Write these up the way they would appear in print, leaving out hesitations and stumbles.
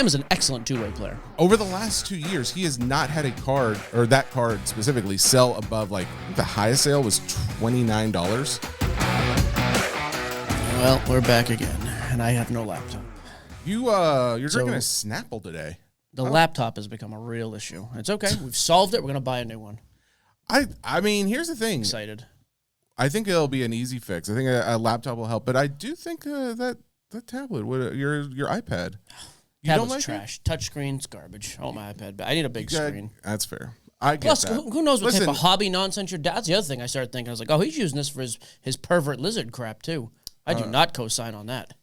Cam is an excellent two-way player. Over the last 2 years, he has not had a card, or that card specifically, sell above, like, I think the highest sale was $29. Well, we're back again, and I have no laptop. You're drinking a Snapple today. The laptop has become a real issue. It's okay. We've solved it. We're going to buy a new one. I mean, here's the thing. Excited. I think it'll be an easy fix. I think a laptop will help, but I do think that tablet, your iPad, Tablet's trash. Touchscreen's garbage. Oh, my iPad. But I need a big screen. That's fair. I get Plus, that. who knows what type of hobby nonsense your dad's? The other thing I started thinking, I was like, oh, he's using this for his pervert lizard crap too. I do not co-sign on that.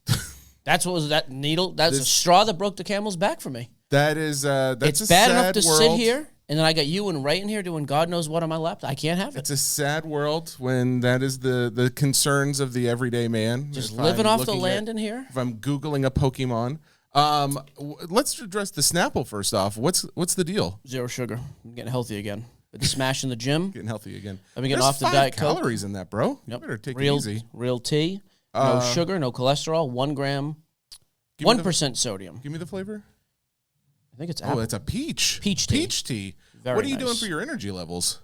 That's what was that needle. That's a straw that broke the camel's back for me. That's it's a bad sad enough to world. sit here, and then I got you and Ray in here doing God knows what on my laptop. I can't have it. It's a sad world when that is the concerns of the everyday man. Just living off the land in here. If I'm Googling a Pokemon. Let's address the Snapple first off. What's the deal? 0 sugar. I'm getting healthy again. Been smashing the gym. Getting healthy again. I've been getting off the Diet Coke. Calories in that, bro. Yep. You better take real, it easy. Real tea. No sugar, no cholesterol, 1 gram, 1% sodium. Give me the flavor. I think it's apple. Oh, it's a peach. Peach tea. Peach tea. Very what are you nice. doing for your energy levels?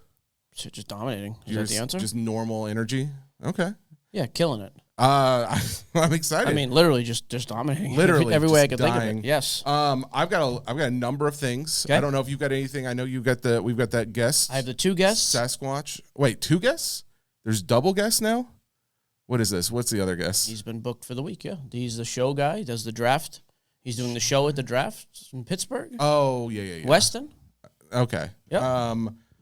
Just dominating. Is that the answer? Just normal energy? Okay. Yeah, killing it. I'm excited. I mean, literally just dominating. Literally every way I could dying. think of it. Yes. I've got a number of things. Okay. I don't know if you've got anything. I know we've got that guest. I have the 2 guests. Sasquatch. Wait, 2 guests? There's double guests now? What is this? What's the other guest? He's been booked for the week, yeah. He's the show guy. He does the draft. He's doing the show at the draft in Pittsburgh. Oh, yeah. Weston. Okay. Yep.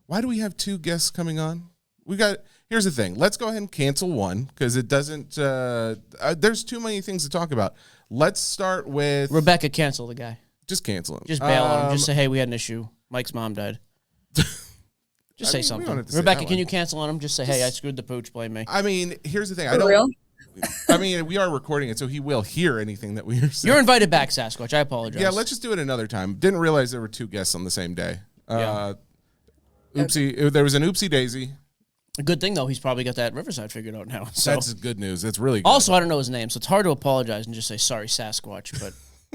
Why do we have 2 guests coming on? Here's the thing. Let's go ahead and cancel one because it doesn't, there's too many things to talk about. Let's start with Rebecca. Cancel the guy. Just cancel him. Just bail on him. Just say, hey, we had an issue. Mike's mom died. Just say something. Rebecca, can you cancel on him? Just say, hey, I screwed the pooch. Blame me. I mean, here's the thing. Real? I mean, we are recording it, so he will hear anything that we are saying. You're invited back, Sasquatch. I apologize. Yeah, let's just do it another time. Didn't realize there were 2 guests on the same day. Oopsie. There was an oopsie daisy. A good thing, though, he's probably got that Riverside figured out now. So. That's good news. It's really good. Also, I don't know his name, so it's hard to apologize and just say, sorry, Sasquatch, but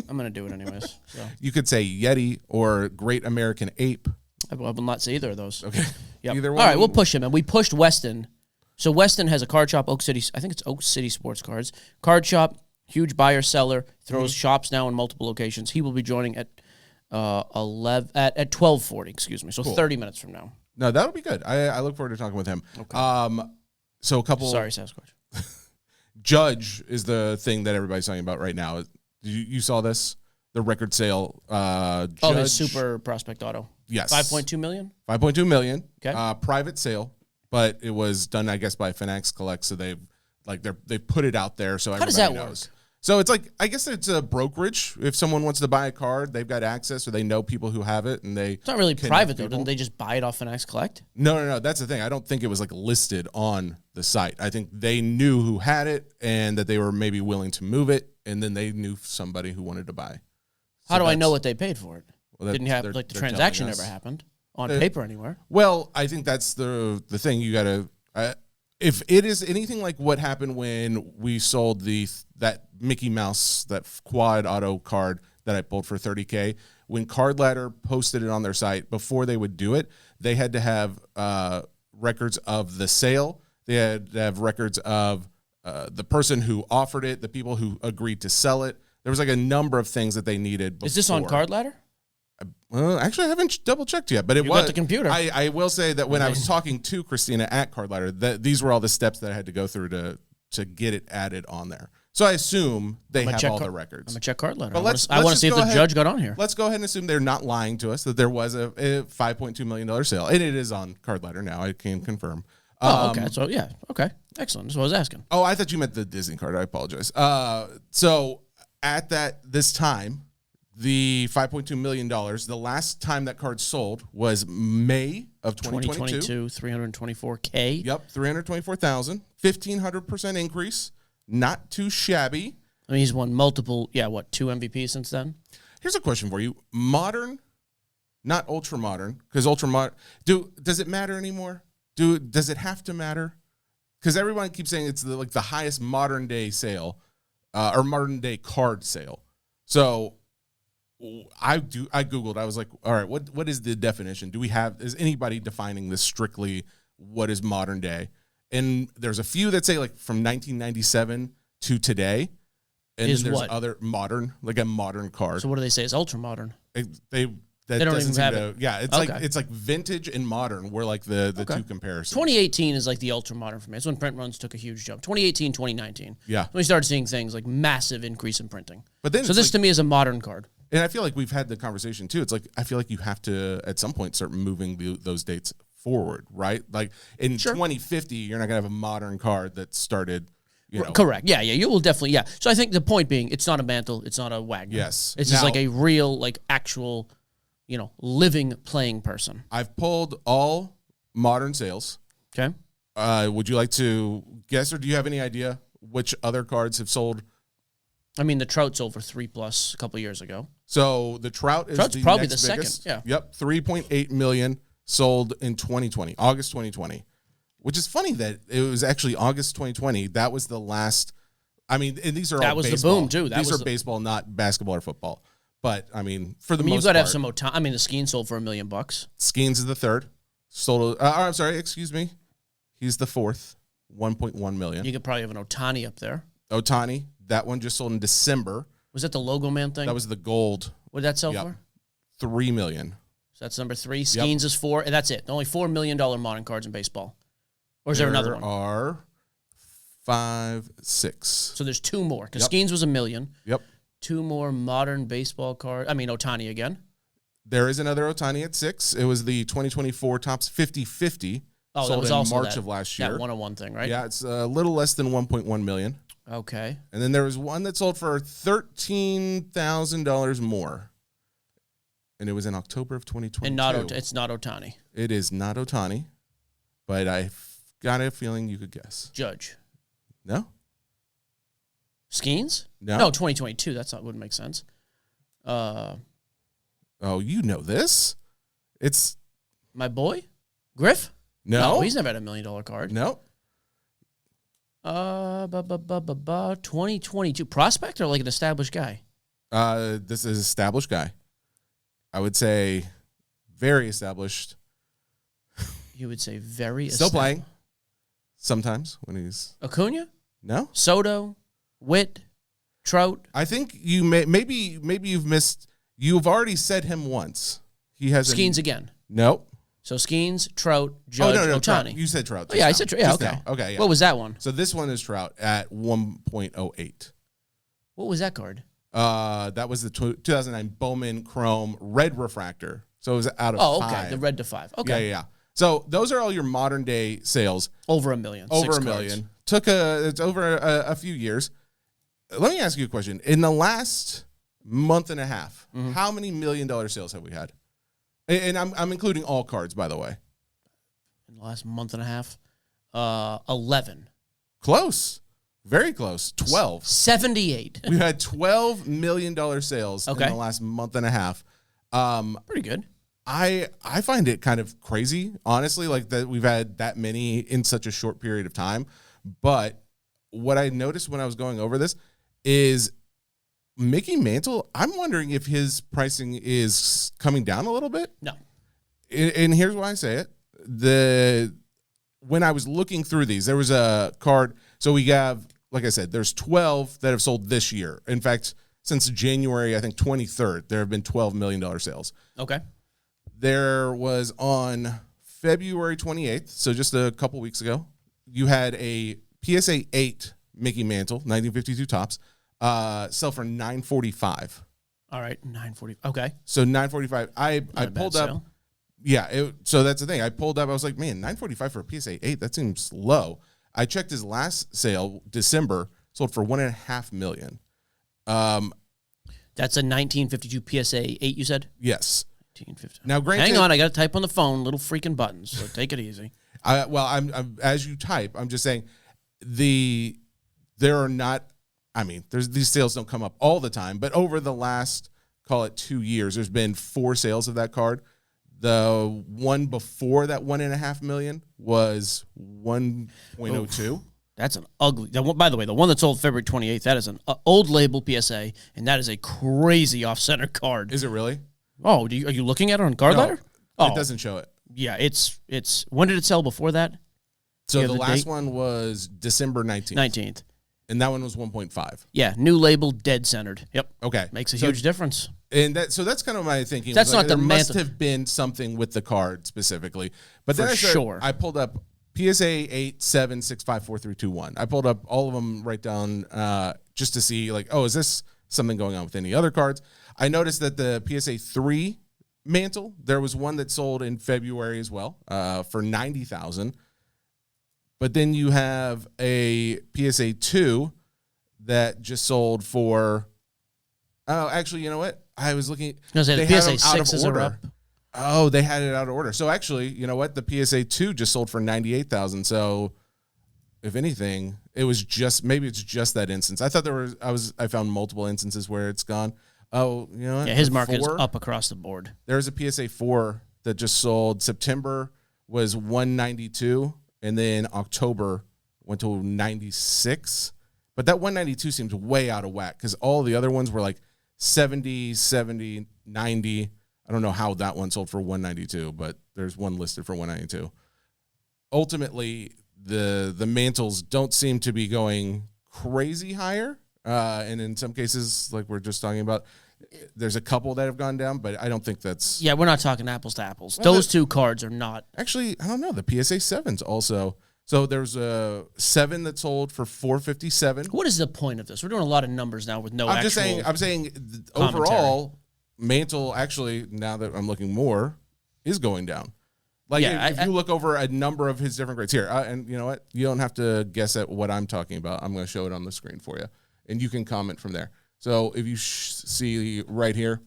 I'm going to do it anyways. So. You could say Yeti or Great American Ape. I will not say either of those. Okay. Yep. Either one. All right, we'll push him. And we pushed Weston. So Weston has a card shop, Oak City. I think it's Oak City Sports Cards. Card shop, huge buyer-seller, throws shops now in multiple locations. He will be joining at 12:40, excuse me. So cool. 30 minutes from now. No, that'll be good. I look forward to talking with him. Okay. So a couple. Sorry, Sasquatch. Judge is the thing that everybody's talking about right now. You saw this? The record sale. Judge. His Super Prospect Auto. Yes. 5.2 million? 5.2 million. Okay. Private sale, but it was done, I guess, by Finax Collect, so they put it out there so everybody knows. How does that work? So it's like, I guess it's a brokerage. If someone wants to buy a card, they've got access or they know people who have it, and they. It's not really private though. Didn't they just buy it off Finax Collect? No. That's the thing. I don't think it was like listed on the site. I think they knew who had it and that they were maybe willing to move it, and then they knew somebody who wanted to buy. So how do I know what they paid for it? Well, didn't have the transaction never happened on paper anywhere. Well, I think that's the thing. You got to. If it is anything like what happened when we sold that Mickey Mouse, that quad auto card that I pulled for $30K, when Card Ladder posted it on their site, before they would do it, they had to have records of the sale. They had to have records of the person who offered it, the people who agreed to sell it. There was like a number of things that they needed before. Is this on Card Ladder? Well, actually, I haven't double-checked yet, but it was. You got the computer. I will say that when I was talking to Christina at Card Ladder, these were all the steps that I had to go through to get it added on there. So I assume they have all the records. I'm going to check Card Ladder. But I want to see if the judge got on here. Let's go ahead and assume they're not lying to us, that there was a $5.2 million sale. And it is on Card Ladder now. I can confirm. Okay. So, yeah. Okay. Excellent. That's what I was asking. Oh, I thought you meant the Disney card. I apologize. So at this time, the $5.2 million, the last time that card sold was May of 2022. 324K. Yep, 324,000, 1,500% increase. Not too shabby. I mean, he's won multiple, 2 MVPs since then? Here's a question for you. Modern, not ultra modern, because ultra modern, does it matter anymore? Does it have to matter? Because everyone keeps saying it's the highest modern day sale or modern day card sale. So I Googled. I was like, all right, what is the definition? Is anybody defining this strictly what is modern day? And there's a few that say like from 1997 to today. And then there's other modern, like a modern card. So what do they say? It's ultra modern. They don't even have it. Yeah, it's like vintage and modern were like the two comparisons. 2018 is like the ultra modern for me. That's when print runs took a huge jump. 2018, 2019. Yeah. We started seeing things like massive increase in printing. But then so this to me is a modern card. And I feel like we've had the conversation too. It's like I feel like you have to at some point start moving those dates forward, right? Like in 2050, you're not gonna have a modern card that started. Correct. Yeah. You will definitely. Yeah. So I think the point being, it's not a mantle. It's not a Wagner. Yes. It's just like a real, like actual, living playing person. I've pulled all modern sales. Okay. Would you like to guess, or do you have any idea which other cards have sold? I mean, the Trout sold for $3+ a couple years ago. So the Trout's probably next the biggest. second. Yeah. Yep. 3.8 million sold in 2020, August 2020. Which is funny that it was actually August 2020. That was the last. I mean, and these are all baseball. The boom too. These are baseball, not basketball or football. But I mean, for the most you've got to have part, some. I mean, the Skeen sold for $1 million. Skeens is the third. Sold. I'm sorry. Excuse me. He's the fourth. 1.1 million. You could probably have an Ohtani up there. Ohtani. That one just sold in December. Was that the Logo Man thing? That was the gold. What did that sell for? $3 million. So that's number 3. Skeens is 4, and that's it. Only $4 million modern cards in baseball. Or is there another one? There are 5, 6. So there's 2 more, because Skeens was $1 million. Yep. 2 more modern baseball cards. I mean, Ohtani again. There is another Ohtani at 6. It was the 2024 Topps 50/50. Oh, that was also March of last year. That 101 thing, right? Yeah, it's a little less than 1.1 million. Okay. And then there was one that sold for $13,000 more. And it was in October of 2022. And it's not Ohtani. It is not Ohtani, but I've got a feeling you could guess. Judge. No? Skeens? No. No, 2022. Wouldn't make sense. Oh, you know this. It's my boy? Griff? No. He's never had $1 million card. No. 2022. Prospect or like an established guy? This is established guy. I would say very established. You would say very still playing. Sometimes when he's Acuna? No. Soto, Witt, Trout. I think you maybe you've missed. You've already said him once. He has Skeens again. Nope. So Skeens, Trout, Judge, no, Ohtani. Trout. You said Trout. I said Trout. Yeah, okay. Now. Okay. Yeah. What was that one? So this one is Trout at 1.08. What was that card? That was the 2009 Bowman Chrome Red Refractor. So it was out of 5. Oh, okay. The red to 5. Okay. Yeah. So those are all your modern day sales. Over $1 million. Over $1 million. It's over a few years. Let me ask you a question. In the last month and a half, how many $1 million sales have we had? And I'm including all cards, by the way. In the last month and a half, 11. Close. Very close. 12. 78. We had $12 million sales in the last month and a half. Pretty good. I find it kind of crazy, honestly, like that we've had that many in such a short period of time. But what I noticed when I was going over this is Mickey Mantle, I'm wondering if his pricing is coming down a little bit. No. And here's why I say it. When I was looking through these, there was a card. So we have, like I said, there's 12 that have sold this year. In fact, since January, I think 23rd, there have been $12 million sales. Okay. There was on February 28th, so just a couple weeks ago, you had a PSA 8 Mickey Mantle, 1952 Topps, sell for $945. All right, $940. Okay. So $945. I pulled up. Sale. Yeah, so that's the thing. I pulled up. I was like, man, $945 for a PSA 8. That seems low. I checked his last sale, December, sold for $1.5 million. That's a 1952 PSA 8. You said? Yes. 1950. Now, granted, hang on. I got to type on the phone. Little freaking buttons. So take it easy. I'm as you type, I'm just saying there are not. I mean, these sales don't come up all the time, but over the last, call it 2 years, there's been 4 sales of that card. The one before that $1.5 million was 1.02. That's an ugly. By the way, the one that sold February 28th, that is an old label PSA, and that is a crazy off-center card. Is it really? Oh, are you looking at it on Card Ladder? Oh, it doesn't show it. Yeah, it's. When did it sell before that? So the last one was December 19th. And that one was 1.5. Yeah, new label, dead centered. Yep. Okay. Makes a huge difference. And that's kind of my thinking. That's not the there must have been something with the card specifically. But then I pulled up PSA 8, 7, 6, 5, 4, 3, 2, 1. I pulled up all of them right down just to see, like, is this something going on with any other cards? I noticed that the PSA 3 mantle, there was one that sold in February as well for $90,000. But then you have a PSA 2 that just sold for. Oh, actually, you know what? I was looking. They had PSA 6s are up. Oh, they had it out of order. So actually, you know what? The PSA 2 just sold for $98,000. So, if anything, it's just that instance. I thought I found multiple instances where it's gone. Oh, you know what? Yeah, his market is up across the board. There's a PSA 4 that just sold. September was 192. And then October went to 96. But that 192 seems way out of whack because all the other ones were like 70, 70, 90. I don't know how that one sold for 192, but there's one listed for 192. Ultimately, the mantles don't seem to be going crazy higher. And in some cases, like we're just talking about, there's a couple that have gone down, but I don't think that's... Yeah, we're not talking apples to apples. Well, those two cards are not... Actually, I don't know. The PSA 7s also... So there's a 7 that sold for $457. What is the point of this? We're doing a lot of numbers now with no actual I'm saying overall, mantle, actually, now that I'm looking more, is going down. Like, if you look over a number of his different grades here, and you know what? You don't have to guess at what I'm talking about. I'm going to show it on the screen for you, and you can comment from there. So if you see right here,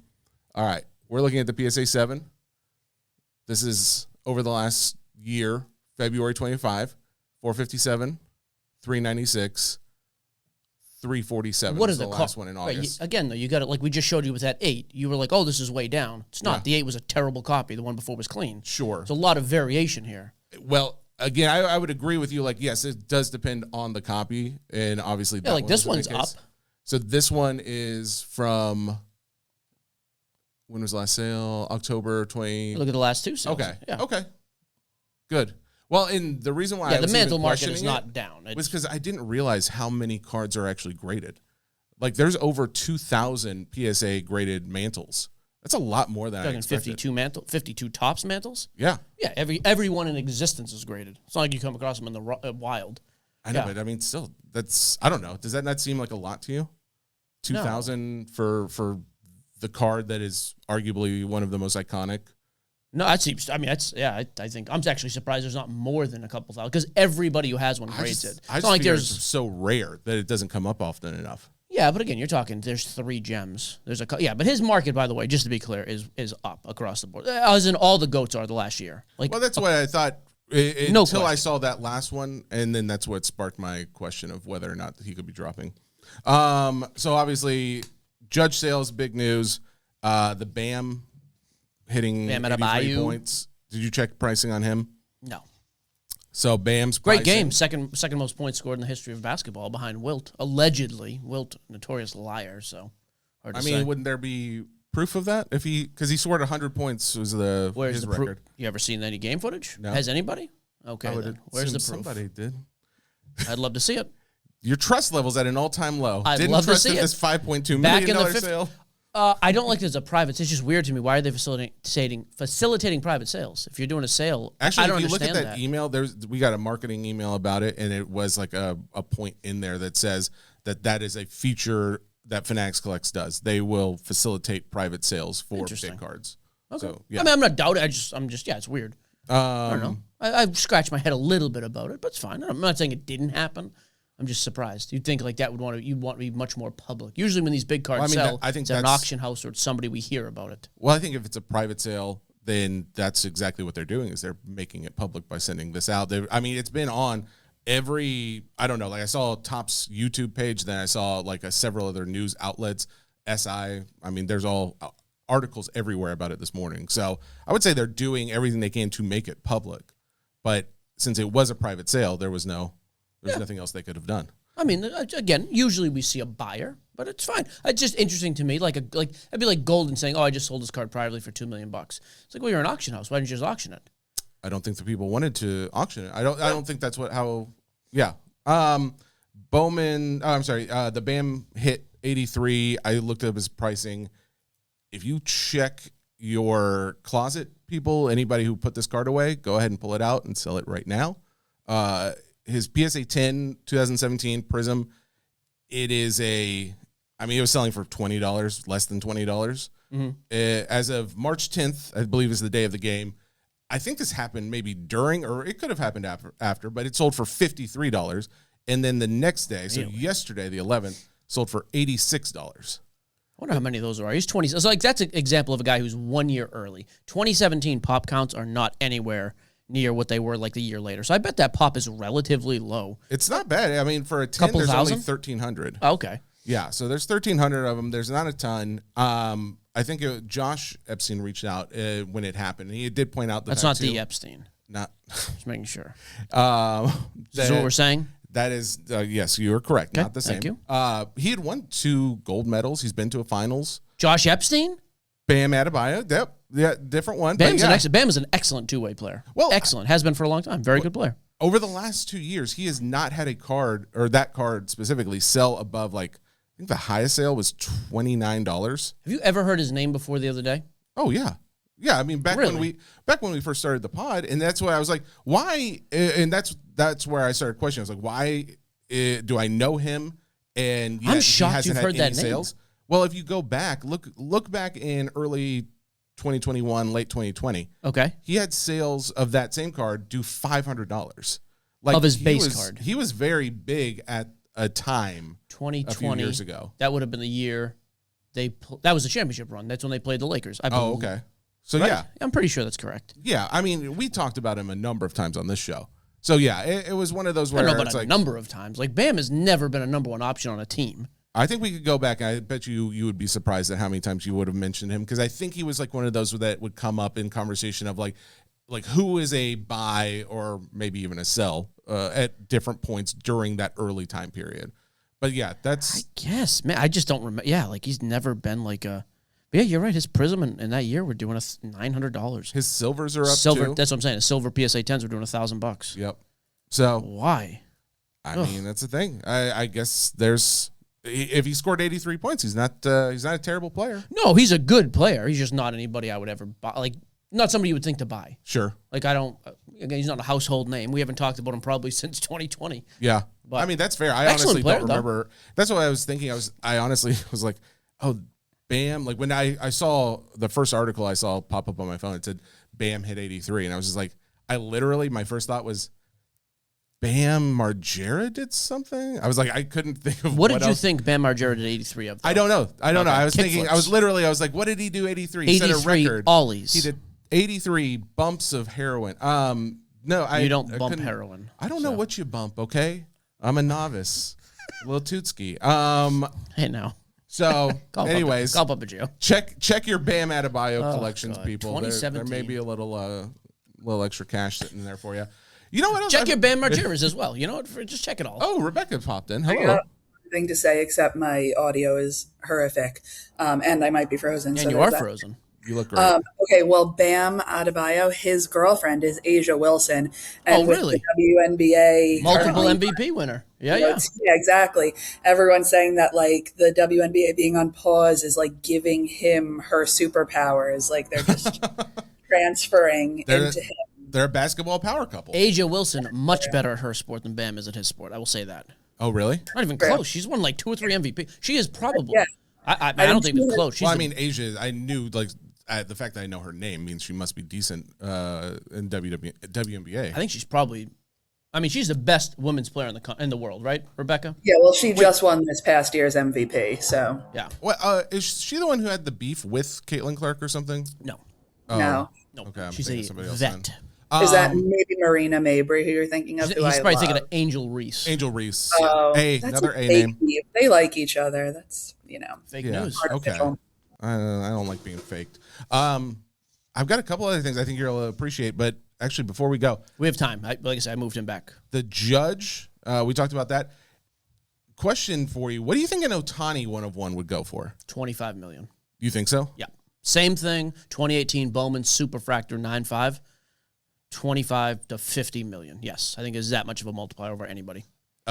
all right, we're looking at the PSA 7. This is over the last year, February 25, 457, 396, 347. What is the last one in August? Right, again, though, you got it like we just showed you with that 8. You were like, oh, this is way down. It's not. Yeah. The 8 was a terrible copy. The one before was clean. Sure. There's a lot of variation here. Well, again, I would agree with you. Like, yes, it does depend on the copy, and obviously, that like this one's up. So this one is from, when was the last sale? October 20. Look at the last two sales. Okay. Yeah. Okay. Good. Well, and the reason why the mantle market is not down. Was because I didn't realize how many cards are actually graded. Like, there's over 2,000 PSA graded mantles. That's a lot more than I expected. 52 tops mantles? Yeah. Yeah, everyone in existence is graded. It's not like you come across them in the wild. I know, but I mean, still, I don't know. Does that not seem like a lot to you? 2,000 for the card that is arguably one of the most iconic. No, that seems. I mean, I think I'm actually surprised there's not more than a couple thousand because everybody who has one grades it. It's not like it's so rare that it doesn't come up often enough. Yeah, but again, you're talking. There's 3 gems. There's but his market, by the way, just to be clear, is up across the board. As in all the goats are the last year. Like, well, that's what I thought. Until I saw that last one, and then that's what sparked my question of whether or not he could be dropping. So obviously, Judge Sales, big news. The BAM hitting Adebayo points. Did you check pricing on him? No. So BAM's great game, second most points scored in the history of basketball behind Wilt. Allegedly, Wilt, notorious liar. So hard to say. Wouldn't there be proof of that because he scored 100 points was his record. You ever seen any game footage? No. Has anybody? Okay, where's the proof? Somebody did. I'd love to see it. Your trust level's at an all-time low. Didn't love trust to see in this $5.2 million sale. I don't like it as a private. It's just weird to me. Why are they facilitating private sales? If you're doing a sale, actually, I don't if you look understand at that email, we got a marketing email about it, and it was like a point in there that says that is a feature that Fanatics Collects does. They will facilitate private sales for big cards. Okay. So, yeah. I mean, I'm not doubting. I'm just it's weird. I don't know. I've scratched my head a little bit about it, but it's fine. I'm not saying it didn't happen. I'm just surprised. You'd think like that you'd want to be much more public. Usually when these big cards sell, I think it's at an auction house or it's somebody we hear about it. Well, I think if it's a private sale, then that's exactly what they're doing is they're making it public by sending this out. It's been on every, I don't know, like I saw Top's YouTube page, then I saw like several other news outlets, SI. There's all articles everywhere about it this morning. So I would say they're doing everything they can to make it public. But since it was a private sale, there was no There's nothing else they could have done. I mean, again, usually we see a buyer, but it's fine. It's just interesting to me. It'd be like Golden saying, "Oh, I just sold this card privately for $2 million." It's like, well, you're an auction house. Why didn't you just auction it? I don't think the people wanted to auction it. I don't think that's Yeah. Bowman. I'm sorry. The BAM hit 83. I looked up his pricing. If you check your closet, people, anybody who put this card away, go ahead and pull it out and sell it right now. His PSA 10 2017 Prism, it was selling for $20, less than $20. Mm-hmm. As of March 10th, I believe is the day of the game. I think this happened maybe during, or it could have happened after, but it sold for $53. And then the next day, so yesterday, the 11th, sold for $86. I wonder how many of those are. He's 20. So that's an example of a guy who's 1 year early. 2017 pop counts are not anywhere near what they were like the year later. So I bet that pop is relatively low. It's not bad. I mean, for a 10, there's only 1,300. Oh, okay. Yeah, so there's 1,300 of them. There's not a ton. I think Josh Epstein reached out when it happened. He did point out that's not the Epstein. Not just making sure. Is what we're saying? That is, yes, you are correct. Okay, not the same. Thank you. He had won 2 gold medals. He's been to a finals. Josh Epstein? Bam Adebayo. Yep. Yeah, different one. Bam is an excellent two-way player. Well, excellent. Has been for a long time. Very good player. Over the last 2 years, he has not had a card, or that card specifically, sell above, like, I think the highest sale was $29. Have you ever heard his name before the other day? Oh, yeah. Yeah, I mean, back when we first started the pod, and that's why I was like, why? And that's where I started questioning. I was like, why do I know him? And I'm shocked you've heard that sales. Name. Well, if you go back, look back in early 2021, late 2020. Okay, he had sales of that same card do $500, like of his base card. He was very big at a time. 2020 a few years ago. That would have been the year that was the championship run. That's when they played the Lakers. Oh, okay. So right? Yeah, I'm pretty sure that's correct. Yeah, I mean, we talked about him a number of times on this show. So yeah, it was one of those where I don't know about a number of times. Like Bam has never been a number one option on a team. I think we could go back. I bet you would be surprised at how many times you would have mentioned him, because I think he was like one of those that would come up in conversation of like who is a buy or maybe even a sell at different points during that early time period. But yeah, that's I guess, man. I just don't remember. Yeah, like he's never been like a. Yeah, you're right. His Prism in that year we're doing $900. His silvers are up too. That's what I'm saying. His silver PSA 10s we're doing $1,000. Yep. So why? I mean, that's the thing. I guess if he scored 83 points, he's not a terrible player. No, he's a good player. He's just not anybody I would ever buy. Like, not somebody you would think to buy. Sure. Like, I don't. Again, he's not a household name. We haven't talked about him probably since 2020. Yeah. But I mean, that's fair. I honestly don't remember. That's what I was thinking. I honestly was like, oh, Bam. Like when I saw the first article I saw pop up on my phone, it said Bam hit 83. And I was just like, my first thought was, Bam Margera did something? I was like, I couldn't think of what did you think Bam Margera did 83 of? Though? I don't know. I was thinking, I was like, what did he do 83? He 83 set a record. Ollies. He did 83 bumps of heroin. No, you don't bump heroin. I don't know what you bump, okay? I'm a novice. Little Tootski. Hey, now. So, anyways, call Papa Joe. Check your Bam Adebayo collections, God. people. 2017. There may be a little extra cash sitting there for you. You know what else? Check your Bam Margeras as well. You know what? Just check it all. Oh, Rebecca popped in. Hello. Thing to say, except my audio is horrific, and I might be frozen. And you are frozen. You look great. Okay, well, Bam Adebayo, his girlfriend is Asia Wilson. And really? The WNBA. Multiple MVP winner. Yeah. Yeah, exactly. Everyone's saying that, like, the WNBA being on pause is, like, giving him her superpowers. Like, they're just transferring into him. They're a basketball power couple. Asia Wilson, much better at her sport than Bam is at his sport. I will say that. Oh, really? Not even close. She's won, like, 2 or 3 MVP. She is probably. Yeah. I don't think it's close. Asia, I knew, like, the fact that I know her name means she must be decent in WNBA. I think she's probably. I mean, she's the best women's player in the world, right, Rebecca? Yeah, well, she just won this past year's MVP, so. Yeah. Well, is she the one who had the beef with Caitlin Clark or something? No. Oh. No. Okay, she's a vet. Is that maybe Marina Mabry who you're thinking of? He's probably thinking of Angel Reese. Angel Reese. Oh, another A name. They like each other. That's, fake news. Okay. I don't like being faked. I've got a couple other things I think you'll appreciate, but actually, before we go, we have time. Like I said, I moved him back. The judge We talked about that. Question for you. What do you think an Ohtani 1/1 would go for? $25 million. You think so? Yeah. Same thing. 2018 Bowman Superfractor 9.5. 25 to 50 million. Yes. I think it's that much of a multiplier over anybody.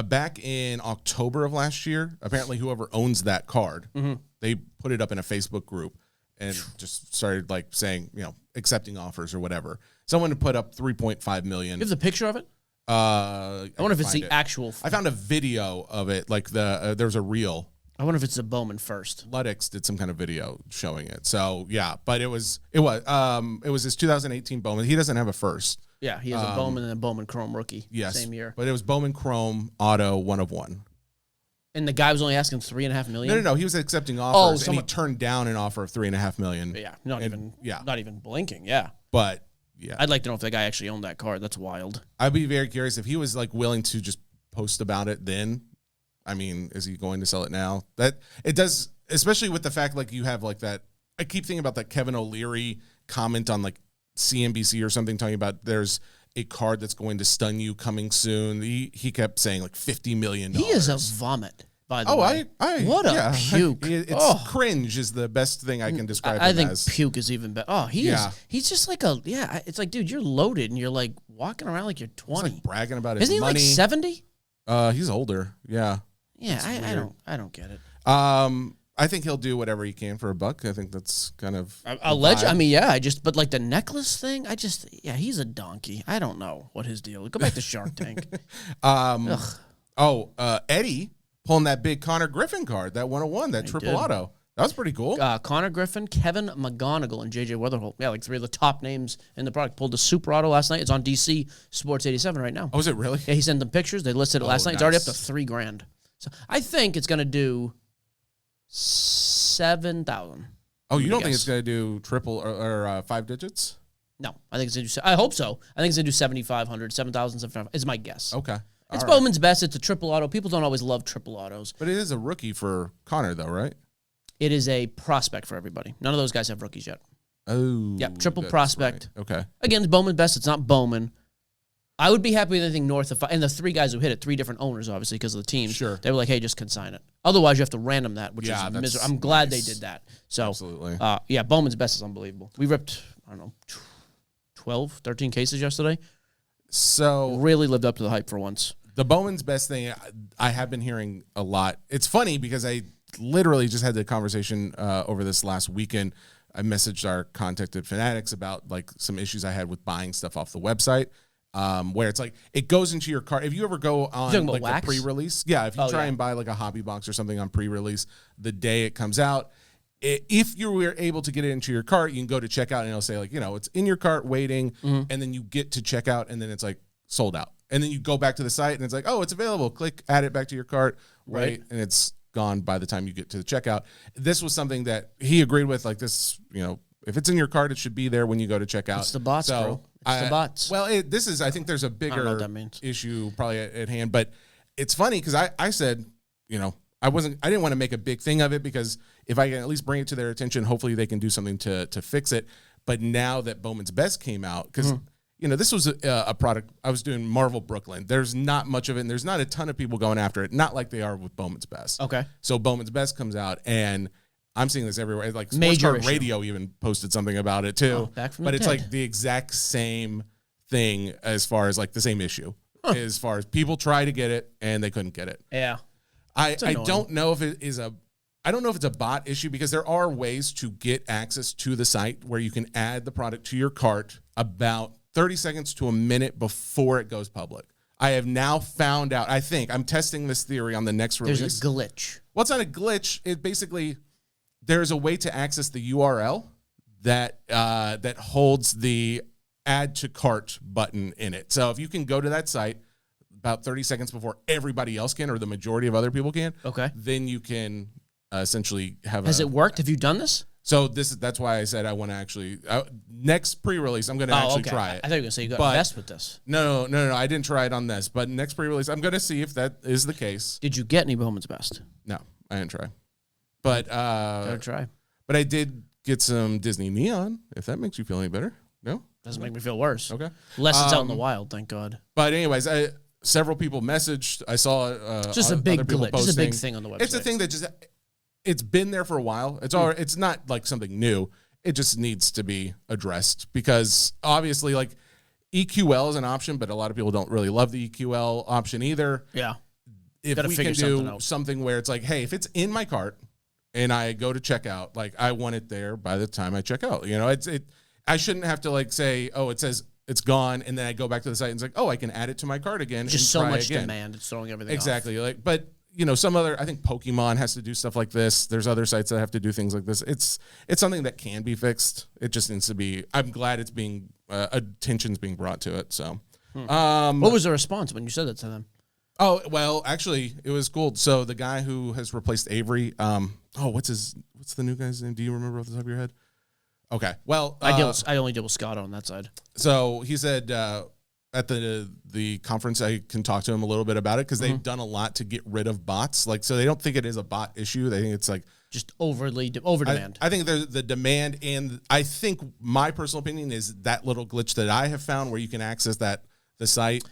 Back in October of last year, apparently whoever owns that card, they put it up in a Facebook group and just started like saying, accepting offers or whatever. Someone put up 3.5 million. You have the picture of it? I wonder if it's the actual. I found a video of it. Like there's a reel. I wonder if it's the Bowman first. Ludix did some kind of video showing it. So yeah, but it was his 2018 Bowman. He doesn't have a first. Yeah, he has a Bowman and a Bowman Chrome rookie. Yes, same year. But it was Bowman Chrome Auto 1/1. And the guy was only asking $3.5 million. No. He was accepting offers, and he turned down an offer of $3.5 million. Yeah, not even blinking. Yeah, but yeah, I'd like to know if that guy actually owned that card. That's wild. I'd be very curious if he was like willing to just post about it then. I mean, is he going to sell it now? That it does, especially with the fact like you have like that. I keep thinking about that Kevin O'Leary comment on like CNBC or something talking about there's a card that's going to stun you coming soon. He kept saying like $50 million. He is a vomit. By the way, what a puke! It's cringe is the best thing I can describe him as. I think puke is even better. Oh, he's just like it's like, dude, you're loaded and you're like walking around like you're 20. He's like bragging about his money. Isn't he like 70? He's older. Yeah. Yeah, I don't get it. I think he'll do whatever he can for a buck. I think that's kind of alleged. I mean, yeah. But like the necklace thing, he's a donkey. I don't know what his deal is. Go back to Shark Tank. Eddie pulling that big Connor Griffin card, that 1/1, that triple auto. That was pretty cool. Connor Griffin, Kevin McGonigal, and JJ Weatherholt. Yeah, like three of the top names in the product. Pulled the super auto last night. It's on DC Sports 87 right now. Oh, is it really? Yeah, he sent them pictures. They listed it last night. It's already up to $3,000. So I think it's going to do 7,000. Oh, you don't think it's going to do triple or 5 digits? No, I think it's going to do. I hope so. I think it's going to do 7,500, 7,700 is my guess. Okay. It's Bowman's best. It's a triple auto. People don't always love triple autos. But it is a rookie for Connor, though, right? It is a prospect for everybody. None of those guys have rookies yet. Oh. Yep, triple prospect. Right. Okay. Again, it's Bowman's best. It's not Bowman. I would be happy with anything north of 5. And the 3 guys who hit it, 3 different owners, obviously, because of the team. Sure. They were like, hey, just consign it. Otherwise, you have to random that, which is miserable. I'm glad they did that. So, absolutely. Yeah, Bowman's best is unbelievable. We ripped, 12, 13 cases yesterday. So really lived up to the hype for once. The Bowman's best thing, I have been hearing a lot. It's funny because I literally just had the conversation over this last weekend. I messaged our contact at Fanatics about like some issues I had with buying stuff off the website, where it's like it goes into your cart. If you ever go on like the pre-release, if you try and buy like a hobby box or something on pre-release the day it comes out, if you were able to get it into your cart, you can go to checkout and it'll say like, it's in your cart waiting, and then you get to checkout and then it's like sold out. And then you go back to the site and it's like, oh, it's available. Click, add it back to your cart, right? And it's gone by the time you get to the checkout. This was something that he agreed with, like this, if it's in your cart, it should be there when you go to checkout. It's the bots, bro. It's the bots. Well, I think there's a bigger issue probably at hand, but it's funny because I said, I didn't want to make a big thing of it because if I can at least bring it to their attention, hopefully they can do something to fix it. But now that Bowman's Best came out, because this was a product I was doing Marvel Brooklyn. There's not much of it, and there's not a ton of people going after it. Not like they are with Bowman's Best. Okay. So Bowman's Best comes out, and I'm seeing this everywhere. Like Major Sports Card Radio even posted something about it too. But it's like the exact same thing as far as like the same issue. As far as people try to get it and they couldn't get it. Yeah. I don't know if it is I don't know if it's a bot issue because there are ways to get access to the site where you can add the product to your cart about 30 seconds to a minute before it goes public. I have now found out, I'm testing this theory on the next release. There's a glitch. Well, it's not a glitch. It basically, there's a way to access the URL that holds the add to cart button in it. So if you can go to that site about 30 seconds before everybody else can, or the majority of other people can, then you can essentially have Has it worked? Have you done this? So that's why I said I want to actually next pre-release I'm going to actually try it. I thought you were going to say you got messed with this. No, I didn't try it on this. But next pre-release I'm going to see if that is the case. Did you get any Bowman's Best? No, I didn't try. But gotta try. But I did get some Disney Neon. If that makes you feel any better, no, doesn't make me feel worse. Okay, Unless it's out in the wild, thank God. But anyways, several people messaged. I saw just a big other people glitch. Just a big posting. thing on the website. It's a thing that it's been there for a while. It's not like something new. It just needs to be addressed because obviously like EQL is an option, but a lot of people don't really love the EQL option either. Yeah. If we can do something where it's like, hey, if it's in my cart and I go to check out, like I want it there by the time I check out. I shouldn't have to like say, oh, it says it's gone, and then I go back to the site and it's like, oh, I can add it to my cart again. Just and so try much again. demand. It's throwing everything exactly. off. Like, but some other, I think Pokemon has to do stuff like this. There's other sites that have to do things like this. It's something that can be fixed. It just needs to be. I'm glad it's being attention's being brought to it. So, what was the response when you said that to them? Oh, well, actually, it was cool. So the guy who has replaced Avery, what's the new guy's name? Do you remember off the top of your head? Okay, well, I only deal with Scott on that side. So he said at the conference, I can talk to him a little bit about it because they've done a lot to get rid of bots. Like, so they don't think it is a bot issue. They think it's like just over demand. I think there's the demand, and I think my personal opinion is that little glitch that I have found where you can access the site.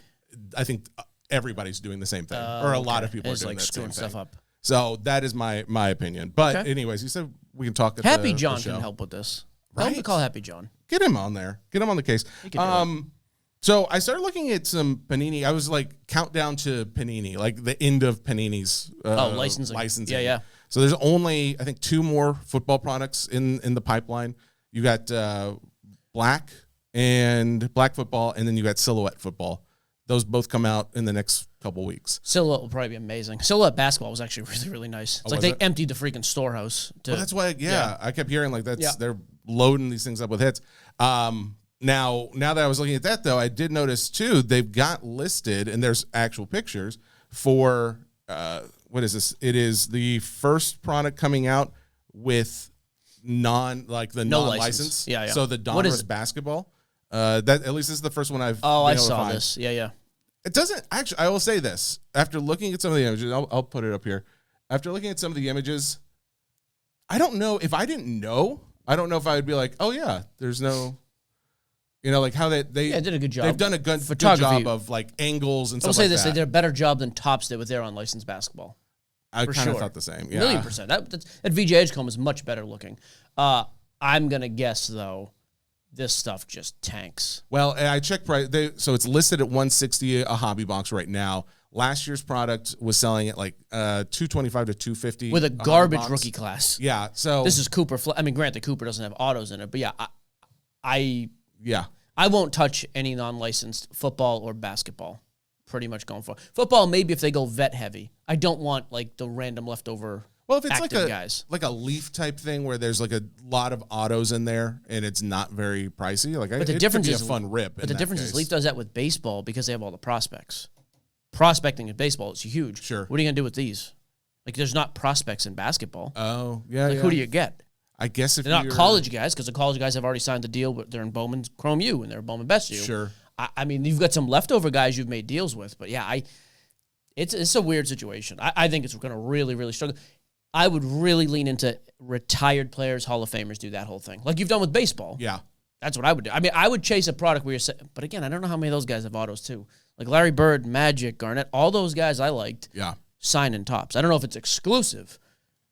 I think everybody's doing the same thing, or a lot of people are doing like that screwing same thing. stuff up. So that is my opinion. But anyways, you said we can talk. Happy John can help with this. Tell him to call Happy John. Get him on there. Get him on the case. So I started looking at some Panini. I was like countdown to Panini, like the end of Panini's licensing. Yeah. So there's only, I think, 2 more football products in the pipeline. You got black football, and then you got silhouette football. Those both come out in the next couple weeks. Silhouette will probably be amazing. Silhouette basketball was actually really, really nice. It's like they emptied the freaking storehouse. Well, that's why, I kept hearing like they're loading these things up with hits. Now that I was looking at that, though, I did notice, too, they've got listed, and there's actual pictures for, what is this? It is the first product coming out with non-license. Yeah. So the Donruss basketball. That at least this is the first one I've. I saw this. Yeah. It doesn't actually. I will say this after looking at some of the images. I'll put it up here. After looking at some of the images, I don't know if I didn't know. I don't know if I would be like, oh yeah, there's no. Like how they did a good job. They've done a good job of like angles and stuff like that. I'll say this: they did a better job than Topps did with their unlicensed basketball. I kind of thought the same. Yeah. 1,000,000%. That VJ Edgecombe is much better looking. I'm gonna guess though. This stuff just tanks. Well, I checked price. So it's listed at $160 a hobby box right now. Last year's product was selling at like $225 to $250 with a garbage rookie class. Yeah. So this is Cooper. Granted, Cooper doesn't have autos in it, but I won't touch any non-licensed football or basketball. Pretty much going for football. Maybe if they go vet heavy. I don't want like the random leftover. Well, if it's like a leaf type thing where there's like a lot of autos in there and it's not very pricey, like but the difference is a fun rip. But the difference is Leaf does that with baseball because they have all the prospects. Prospecting in baseball is huge. Sure. What are you gonna do with these? Like, there's not prospects in basketball. Oh, yeah. Who do you get? I guess if they're not college guys, because the college guys have already signed the deal, but they're in Bowman Chrome U and they're Bowman Best U. Sure. I mean, you've got some leftover guys you've made deals with, but it's a weird situation. I think it's going to really, really struggle. I would really lean into retired players, Hall of Famers do that whole thing. Like you've done with baseball. Yeah. That's what I would do. I mean, I would chase a product where you're saying, but again, I don't know how many of those guys have autos too. Like Larry Bird, Magic, Garnett, all those guys I liked sign in Topps. I don't know if it's exclusive,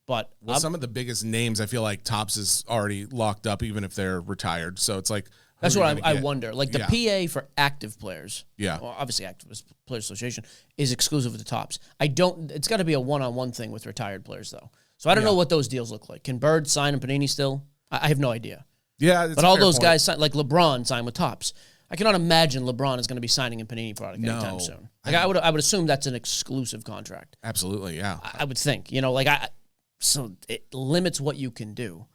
but. Well, some of the biggest names, I feel like Topps is already locked up, even if they're retired. So it's like. That's what I wonder. Like the PA for active players. Yeah. Well, obviously, Active Players Association is exclusive with the Topps. It's got to be a one-on-one thing with retired players, though. So I don't know what those deals look like. Can Bird sign in Panini still? I have no idea. Yeah, but all those guys sign, like LeBron signed with Topps. I cannot imagine LeBron is going to be signing a Panini product anytime soon. Like I would assume that's an exclusive contract. Absolutely, yeah. I would think. So it limits what you can do.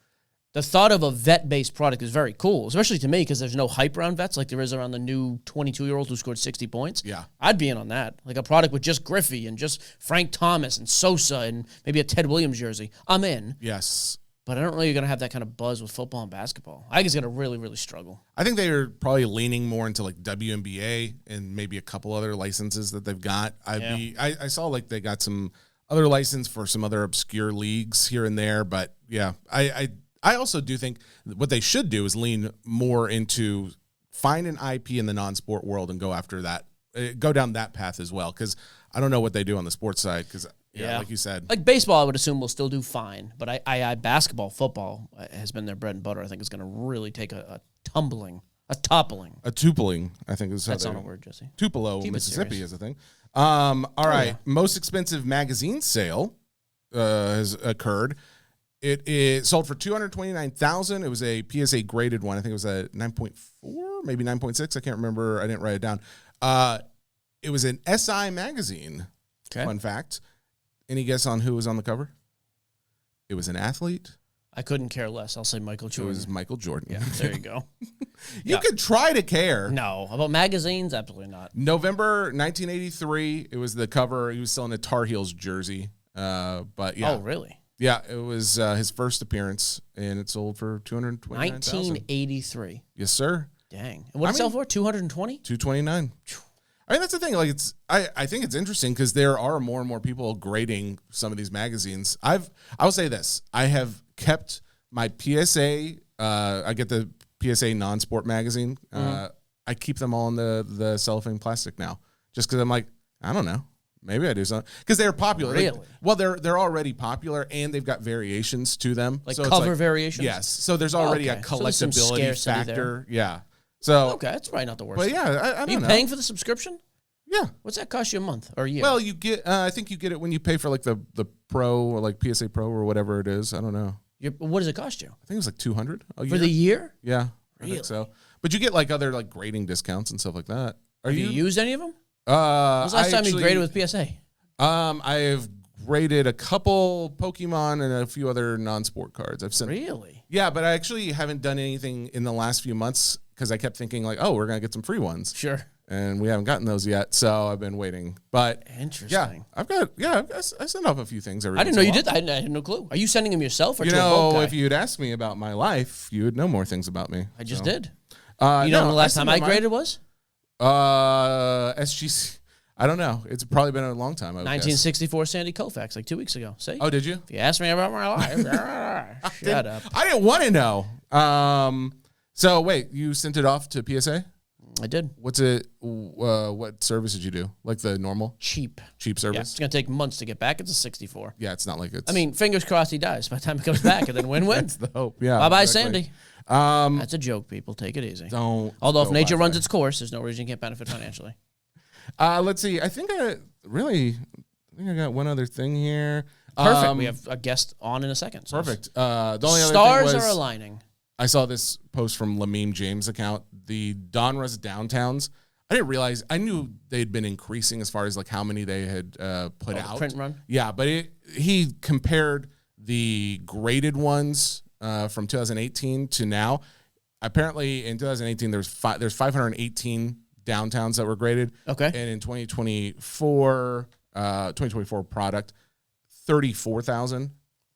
The thought of a vet-based product is very cool, especially to me because there's no hype around vets like there is around the new 22-year-old who scored 60 points. Yeah. I'd be in on that. Like a product with just Griffey and just Frank Thomas and Sosa and maybe a Ted Williams jersey. I'm in. Yes. But I don't know you're going to have that kind of buzz with football and basketball. I think it's going to really, really struggle. I think they're probably leaning more into like WNBA and maybe a couple other licenses that they've got. I saw like they got some other license for some other obscure leagues here and there. But yeah, I also do think what they should do is lean more into find an IP in the non-sport world and go after that go down that path as well, because I don't know what they do on the sports side. Because like you said, like baseball, I would assume will still do fine, but I basketball, football has been their bread and butter. I think it's going to really take a toppling. A tupling, I think is how that's not a word, Jesse. Tupelo, Mississippi is a thing. All right, most expensive magazine sale has occurred. It sold for $229,000. It was a PSA graded one. I think it was a 9.4, maybe 9.6. I can't remember. I didn't write it down. It was an SI magazine. Okay. Fun fact. Any guess on who was on the cover? It was an athlete. I couldn't care less. I'll say Michael Jordan. It was Michael Jordan. Yeah, there you go. You could try to care. No. About magazines? Absolutely not. November 1983. It was the cover. He was still in a Tar Heels jersey. But yeah. Oh, really? Yeah, it was his first appearance, and it sold for $229,000. 1983. Yes, sir. Dang. And what did it sell for? 220? $229. I mean, that's the thing. Like, I think it's interesting because there are more and more people grading some of these magazines. I'll say this. I have kept my PSA. I get the PSA non-sport magazine. I keep them all in the cellophane plastic now, just because I'm like, I don't know. Maybe I do something because they're popular. Really? They're already popular, and they've got variations to them, like cover variations. Yes, so there's already a collectability factor. Yeah. So okay, that's probably not the worst. But yeah, I don't know. Are you paying for the subscription? Yeah. What's that cost you a month or a year? Well, you get. I think you get it when you pay for like the Pro or like PSA Pro or whatever it is. I don't know. What does it cost you? I think it was like $200 a year. For the year. Yeah, really? I think so. But you get like other like grading discounts and stuff like that. Have you used any of them? When was the last time you graded with PSA? I've graded a couple Pokemon and a few other non-sport cards. I've sent. Really? Yeah, but I actually haven't done anything in the last few months because I kept thinking like, oh, we're gonna get some free ones. Sure. And we haven't gotten those yet, so I've been waiting. But interesting. Yeah, I send off a few things every. I didn't know you did. I had no clue. Are you sending them yourself or you to a bulk guy? If you'd asked me about my life, you would know more things about me. I just did. You know, the last time I graded was? SGC. I don't know. It's probably been a long time. 1964 Sandy Koufax, like 2 weeks ago. See? Oh, did you? If you asked me about my life, shut up. I didn't want to know. So wait, you sent it off to PSA? I did. What's it? What service did you do? Like the normal? Cheap service? Yeah, it's going to take months to get back. It's a 64. Yeah, it's not like it's... I mean, fingers crossed he dies by the time he comes back, and then win-win. That's the hope, yeah. Bye-bye, exactly. Sandy. That's a joke, people. Take it easy. Although if nature runs its course, there's no reason you can't benefit financially. Let's see. I think I got one other thing here. Perfect. We have a guest on in a second. So perfect. The only other stars thing was, are aligning. I saw this post from Lameme James' account. The Donruss Downtowns. I didn't realize. I knew they'd been increasing as far as like how many they had put out. The print run. Yeah, but he compared the graded ones from 2018 to now. Apparently, in 2018, there's 518 downtowns that were graded. Okay. And in 2024 product, 34,000.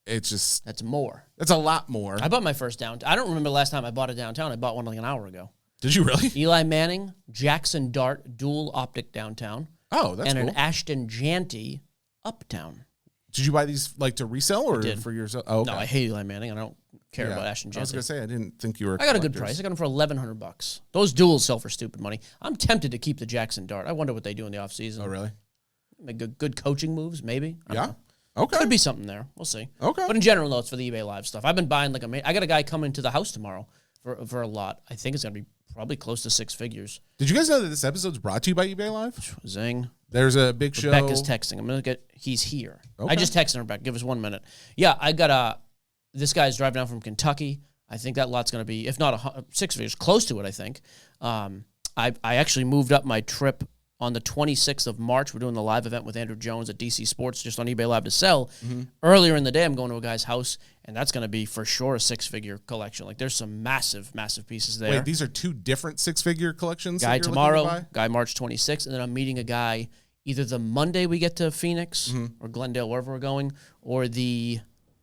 It's just... That's more. That's a lot more. I bought my first downtown. I don't remember the last time I bought a downtown. I bought one like an hour ago. Did you really? Eli Manning, Jackson Dart, dual optic downtown. Oh, that's cool. And an Ashton Janty uptown. Did you buy these like to resell or for yourself? Oh, okay. No, I hate Eli Manning. I don't care about Ashton Janty. I was going to say, I didn't think you were... I got a good price. I got them for $1,100. Those duals sell for stupid money. I'm tempted to keep the Jackson Dart. I wonder what they do in the offseason. Oh, really? Make good coaching moves, maybe. I don't know. Okay. Could be something there. We'll see. Okay. But in general, though, it's for the eBay Live stuff. I've been buying I got a guy coming to the house tomorrow for a lot. I think it's going to be probably close to 6 figures. Did you guys know that this episode's brought to you by eBay Live? Zing. There's a big show. Becca's texting. I'm going to get... He's here. Okay. I just texted her back. Give us 1 minute. Yeah, I got this guy's driving down from Kentucky. I think that lot's going to be, if not 6 figures, close to it, I think. I actually moved up my trip on the 26th of March. We're doing the live event with Andrew Jones at DC Sports, just on eBay Live to sell. Mm-hmm. Earlier in the day, I'm going to a guy's house, and that's going to be for sure a 6-figure collection. Like, there's some massive, massive pieces there. Wait, these are 2 different 6-figure collections? Guy tomorrow, guy March 26th, and then I'm meeting a guy either the Monday we get to Phoenix or Glendale, wherever we're going, or the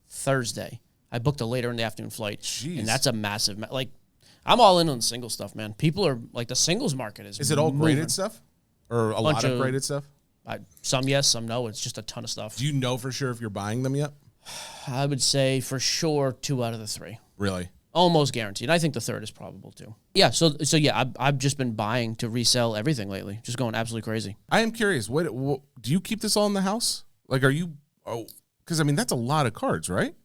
Thursday. I booked a later in the afternoon flight, and that's a massive, I'm all in on the single stuff, man. People are, the singles market is it all graded stuff? Or a lot of graded stuff? Some yes, some no. It's just a ton of stuff. Do you know for sure if you're buying them yet? I would say for sure 2 out of the 3. Really? Almost guaranteed. I think the third is probable too. Yeah. So yeah, I've just been buying to resell everything lately. Just going absolutely crazy. I am curious. What do you keep this all in the house? Like, are you? Oh, because I mean that's a lot of cards, right?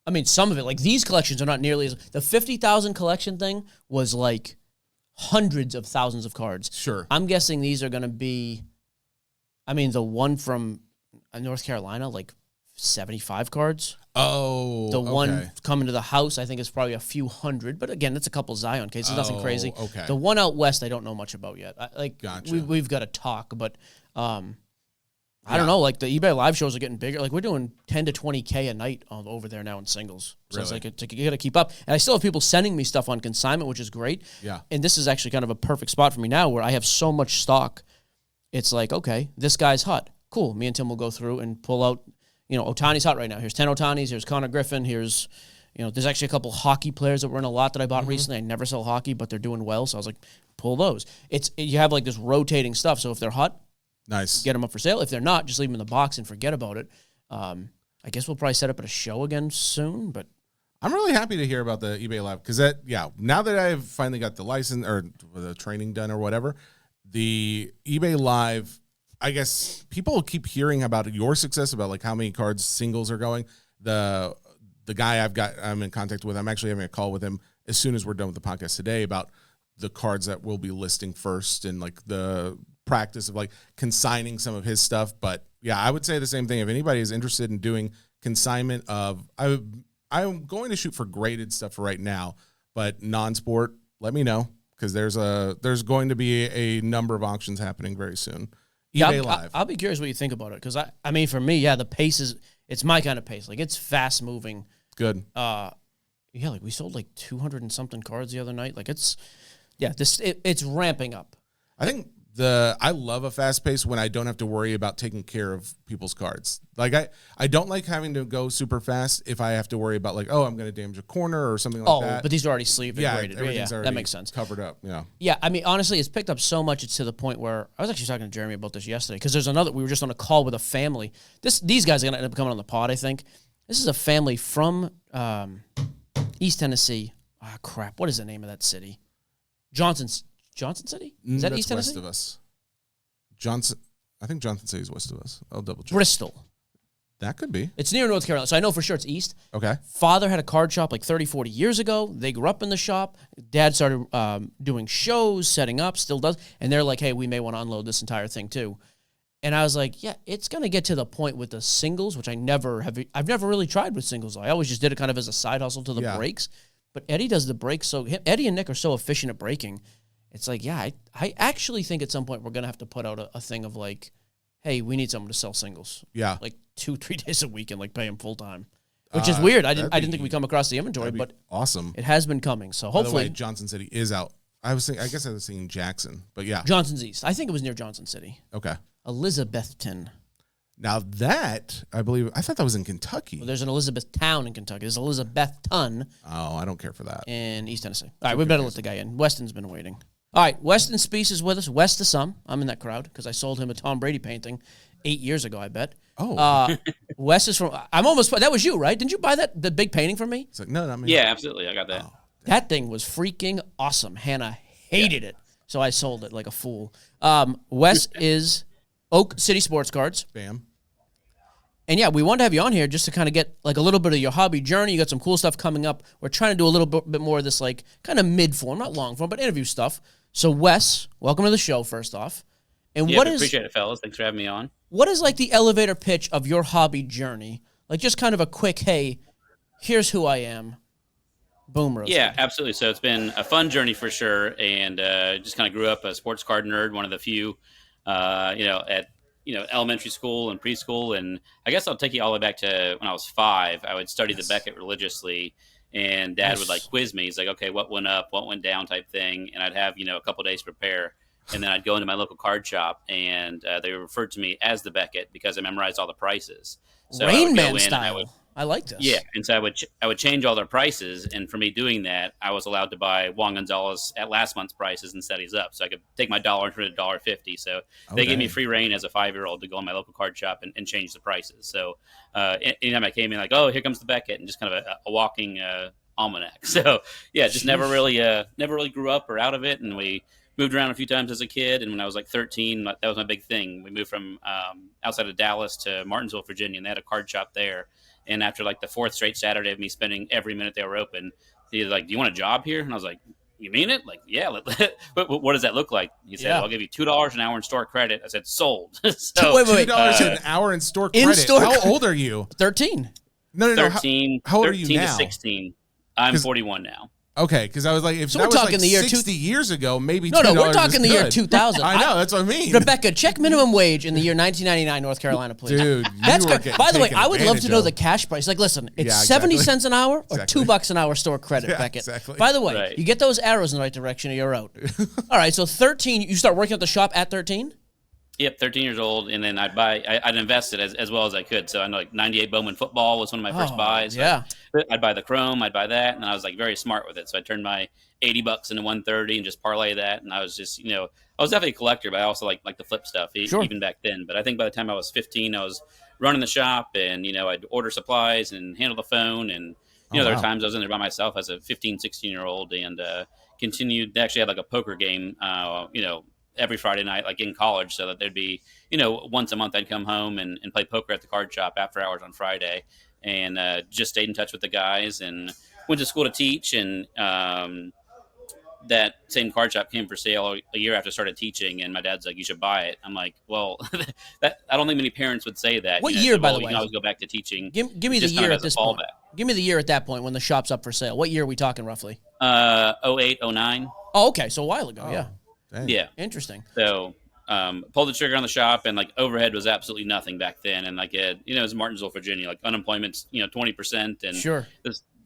I mean, some of it, like these collections are not nearly as the 50,000 collection thing was like hundreds of thousands of cards. Sure. I'm guessing these are going to be. I mean, the one from North Carolina, like 75 cards. Oh, the one coming to the house, I think, is probably a few hundred. But again, it's a couple Zion cases, nothing crazy. Okay. The one out west, I don't know much about yet. Gotcha. We've got to talk, but I don't know. Like the eBay live shows are getting bigger. Like we're doing 10 to 20K a night over there now in singles. So Really? it's like you got to keep up. And I still have people sending me stuff on consignment, which is great. Yeah. And this is actually kind of a perfect spot for me now, where I have so much stock. It's like, okay, this guy's hot. Cool. Me and Tim will go through and pull out. Otani's hot right now. Here's 10 Otanis. Here's Connor Griffin. Here's, there's actually a couple hockey players that were in a lot that I bought recently. I never sell hockey, but they're doing well. So I was like, pull those. You have like this rotating stuff. So if they're hot, nice, get them up for sale. If they're not, just leave them in the box and forget about it. I guess we'll probably set up at a show again soon, but I'm really happy to hear about the eBay Live because now that I've finally got the license or the training done or whatever, the eBay Live, I guess people keep hearing about your success, about like how many cards singles are going. The guy I'm in contact with, I'm actually having a call with him as soon as we're done with the podcast today about the cards that we'll be listing first and like the practice of like consigning some of his stuff. But yeah, I would say the same thing. If anybody is interested in doing consignment of, I'm going to shoot for graded stuff for right now, but non-sport, let me know because there's going to be a number of auctions happening very soon. eBay Live. I'll be curious what you think about it because I mean for me, the pace it's my kind of pace. Like it's fast moving. Good. Like we sold like 200 and something cards the other night. Like it's ramping up. I think I love a fast pace when I don't have to worry about taking care of people's cards. Like I don't like having to go super fast if I have to worry about like, I'm going to damage a corner or something like that. But these are already sleeved and graded. Everything's already that makes sense. Covered up. Yeah. Yeah. I mean, honestly, it's picked up so much. It's to the point where I was actually talking to Jeremy about this yesterday because there's we were just on a call with a family. These guys are going to end up coming on the pod, I think. This is a family from East Tennessee. Ah, crap. What is the name of that city? Johnson City? Is that That's East Tennessee? west of us. I think Johnson City is west of us. I'll double check. Bristol. That could be. It's near North Carolina, so I know for sure it's east. Okay. Father had a card shop like 30, 40 years ago. They grew up in the shop. Dad started doing shows, setting up, still does. And they're like, hey, we may want to unload this entire thing too. And I was like, yeah, it's going to get to the point with the singles, which I've never really tried with singles. I always just did it kind of as a side hustle to the breaks. But Eddie does the breaks. Eddie and Nick are so efficient at breaking. It's like, I actually think at some point we're going to have to put out a thing of like, hey, we need someone to sell singles. Yeah. Like 2-3 days a week and like pay them full time. Which is weird. I didn't think we'd come across the inventory, but awesome. It has been coming. So hopefully. By the way, Johnson City is out. I guess I was thinking Jackson, but yeah. Johnson's East. I think it was near Johnson City. Okay. Elizabethton. Now that, I thought that was in Kentucky. Well, there's an Elizabethtown in Kentucky. There's Elizabethton. Oh, I don't care for that. In East Tennessee. All right, we better let the guy in. Weston's been waiting. All right, Weston Spece is with us. Wes to some. I'm in that crowd because I sold him a Tom Brady painting 8 years ago, I bet. Oh. Wes is from, that was you, right? Didn't you buy the big painting from me? It's like, no, not me. Yeah, absolutely. I got that. Oh, that thing was freaking awesome. Hannah hated it, so I sold it like a fool. Wes is Oak City Sports Cards. Bam. And yeah, we wanted to have you on here just to kind of get like a little bit of your hobby journey. You got some cool stuff coming up. We're trying to do a little bit more of this like kind of mid form, not long form, but interview stuff. So Wes, welcome to the show first off. And Appreciate it, fellas. Thanks for having me on. What is like the elevator pitch of your hobby journey? Like just kind of a quick, hey, here's who I am. Boom. Roasted. Yeah, absolutely. So it's been a fun journey for sure. And just kind of grew up a sports card nerd, one of the few, at elementary school and preschool. And I guess I'll take you all the way back to when I was 5. I would study the Beckett religiously, and Dad would like quiz me. He's like, okay, what went up, what went down type thing. And I'd have, a couple days to prepare. And then I'd go into my local card shop, and they referred to me as the Beckett because I memorized all the prices. So Rain Man style. I like this. Yeah, and so I would change all their prices, and for me doing that, I was allowed to buy Juan Gonzalez at last month's prices and set these up. So I could take my dollar and turn it to $1.50. So they gave me free reign as a 5-year-old to go in my local card shop and change the prices. So anytime I came in, like, oh, here comes the Beckett, and just kind of a walking Almanac. So yeah, just never really grew up or out of it. And we moved around a few times as a kid. And when I was like 13, that was my big thing. We moved from outside of Dallas to Martinsville, Virginia, and they had a card shop there. And after like the fourth straight Saturday of me spending every minute they were open, he was like, "Do you want a job here?" And I was like, "You mean it?" Like, "Yeah." But what does that look like? He said, "I'll give you $2 an hour in store credit." I said, "Sold." So wait. $2 an hour in store credit. How old are you? 13. No. 13. How old are you 13 now? to 16. I'm 41 now. Okay, because I was like, if So that we're was talking like the year 60 years ago, maybe No, $2 we're talking is the year good. 2000. I know, that's what I mean. Rebecca, check minimum wage in the year 1999, North Carolina, please. Dude, That's you were good. getting By the way, taken I would love to advantage know of. the cash price. Like, listen, it's Yeah, 70 exactly. cents an hour or Exactly. $2 an hour store credit, Yeah, Beckett. exactly. By the way, Right. you get those arrows in the right direction, or you're out. All right, so 13, you start working at the shop at 13? Yep, 13 years old, and then I'd invest it as well as I could. So I know like 98 Bowman football was one of my first buys. Yeah. I'd buy the Chrome, I'd buy that, and I was like very smart with it. So I turned my $80 into 130 and just parlay that. And I was just, I was definitely a collector, but I also like the flip stuff even back then. But I think by the time I was 15, I was running the shop, and I'd order supplies and handle the phone, and there were times I was in there by myself as a 15, 16-year-old, and continued. They actually had like a poker game, every Friday night, like in college, so that there'd be, once a month I'd come home and play poker at the card shop after hours on Friday, and just stayed in touch with the guys and went to school to teach. And that same card shop came for sale a year after I started teaching, and my dad's like, "You should buy it." I'm like, "Well, I don't think many parents would say that." What year, by the way? You can always go back to teaching. Give me the just kind year of at as a this point. fallback. Give me the year at that point when the shop's up for sale. What year are we talking roughly? 08, 09. Oh, okay, so a while ago, yeah. Dang. Yeah. Interesting. So pulled the trigger on the shop, and like overhead was absolutely nothing back then. And like it was Martinsville, Virginia, like unemployment's 20%, and Sure.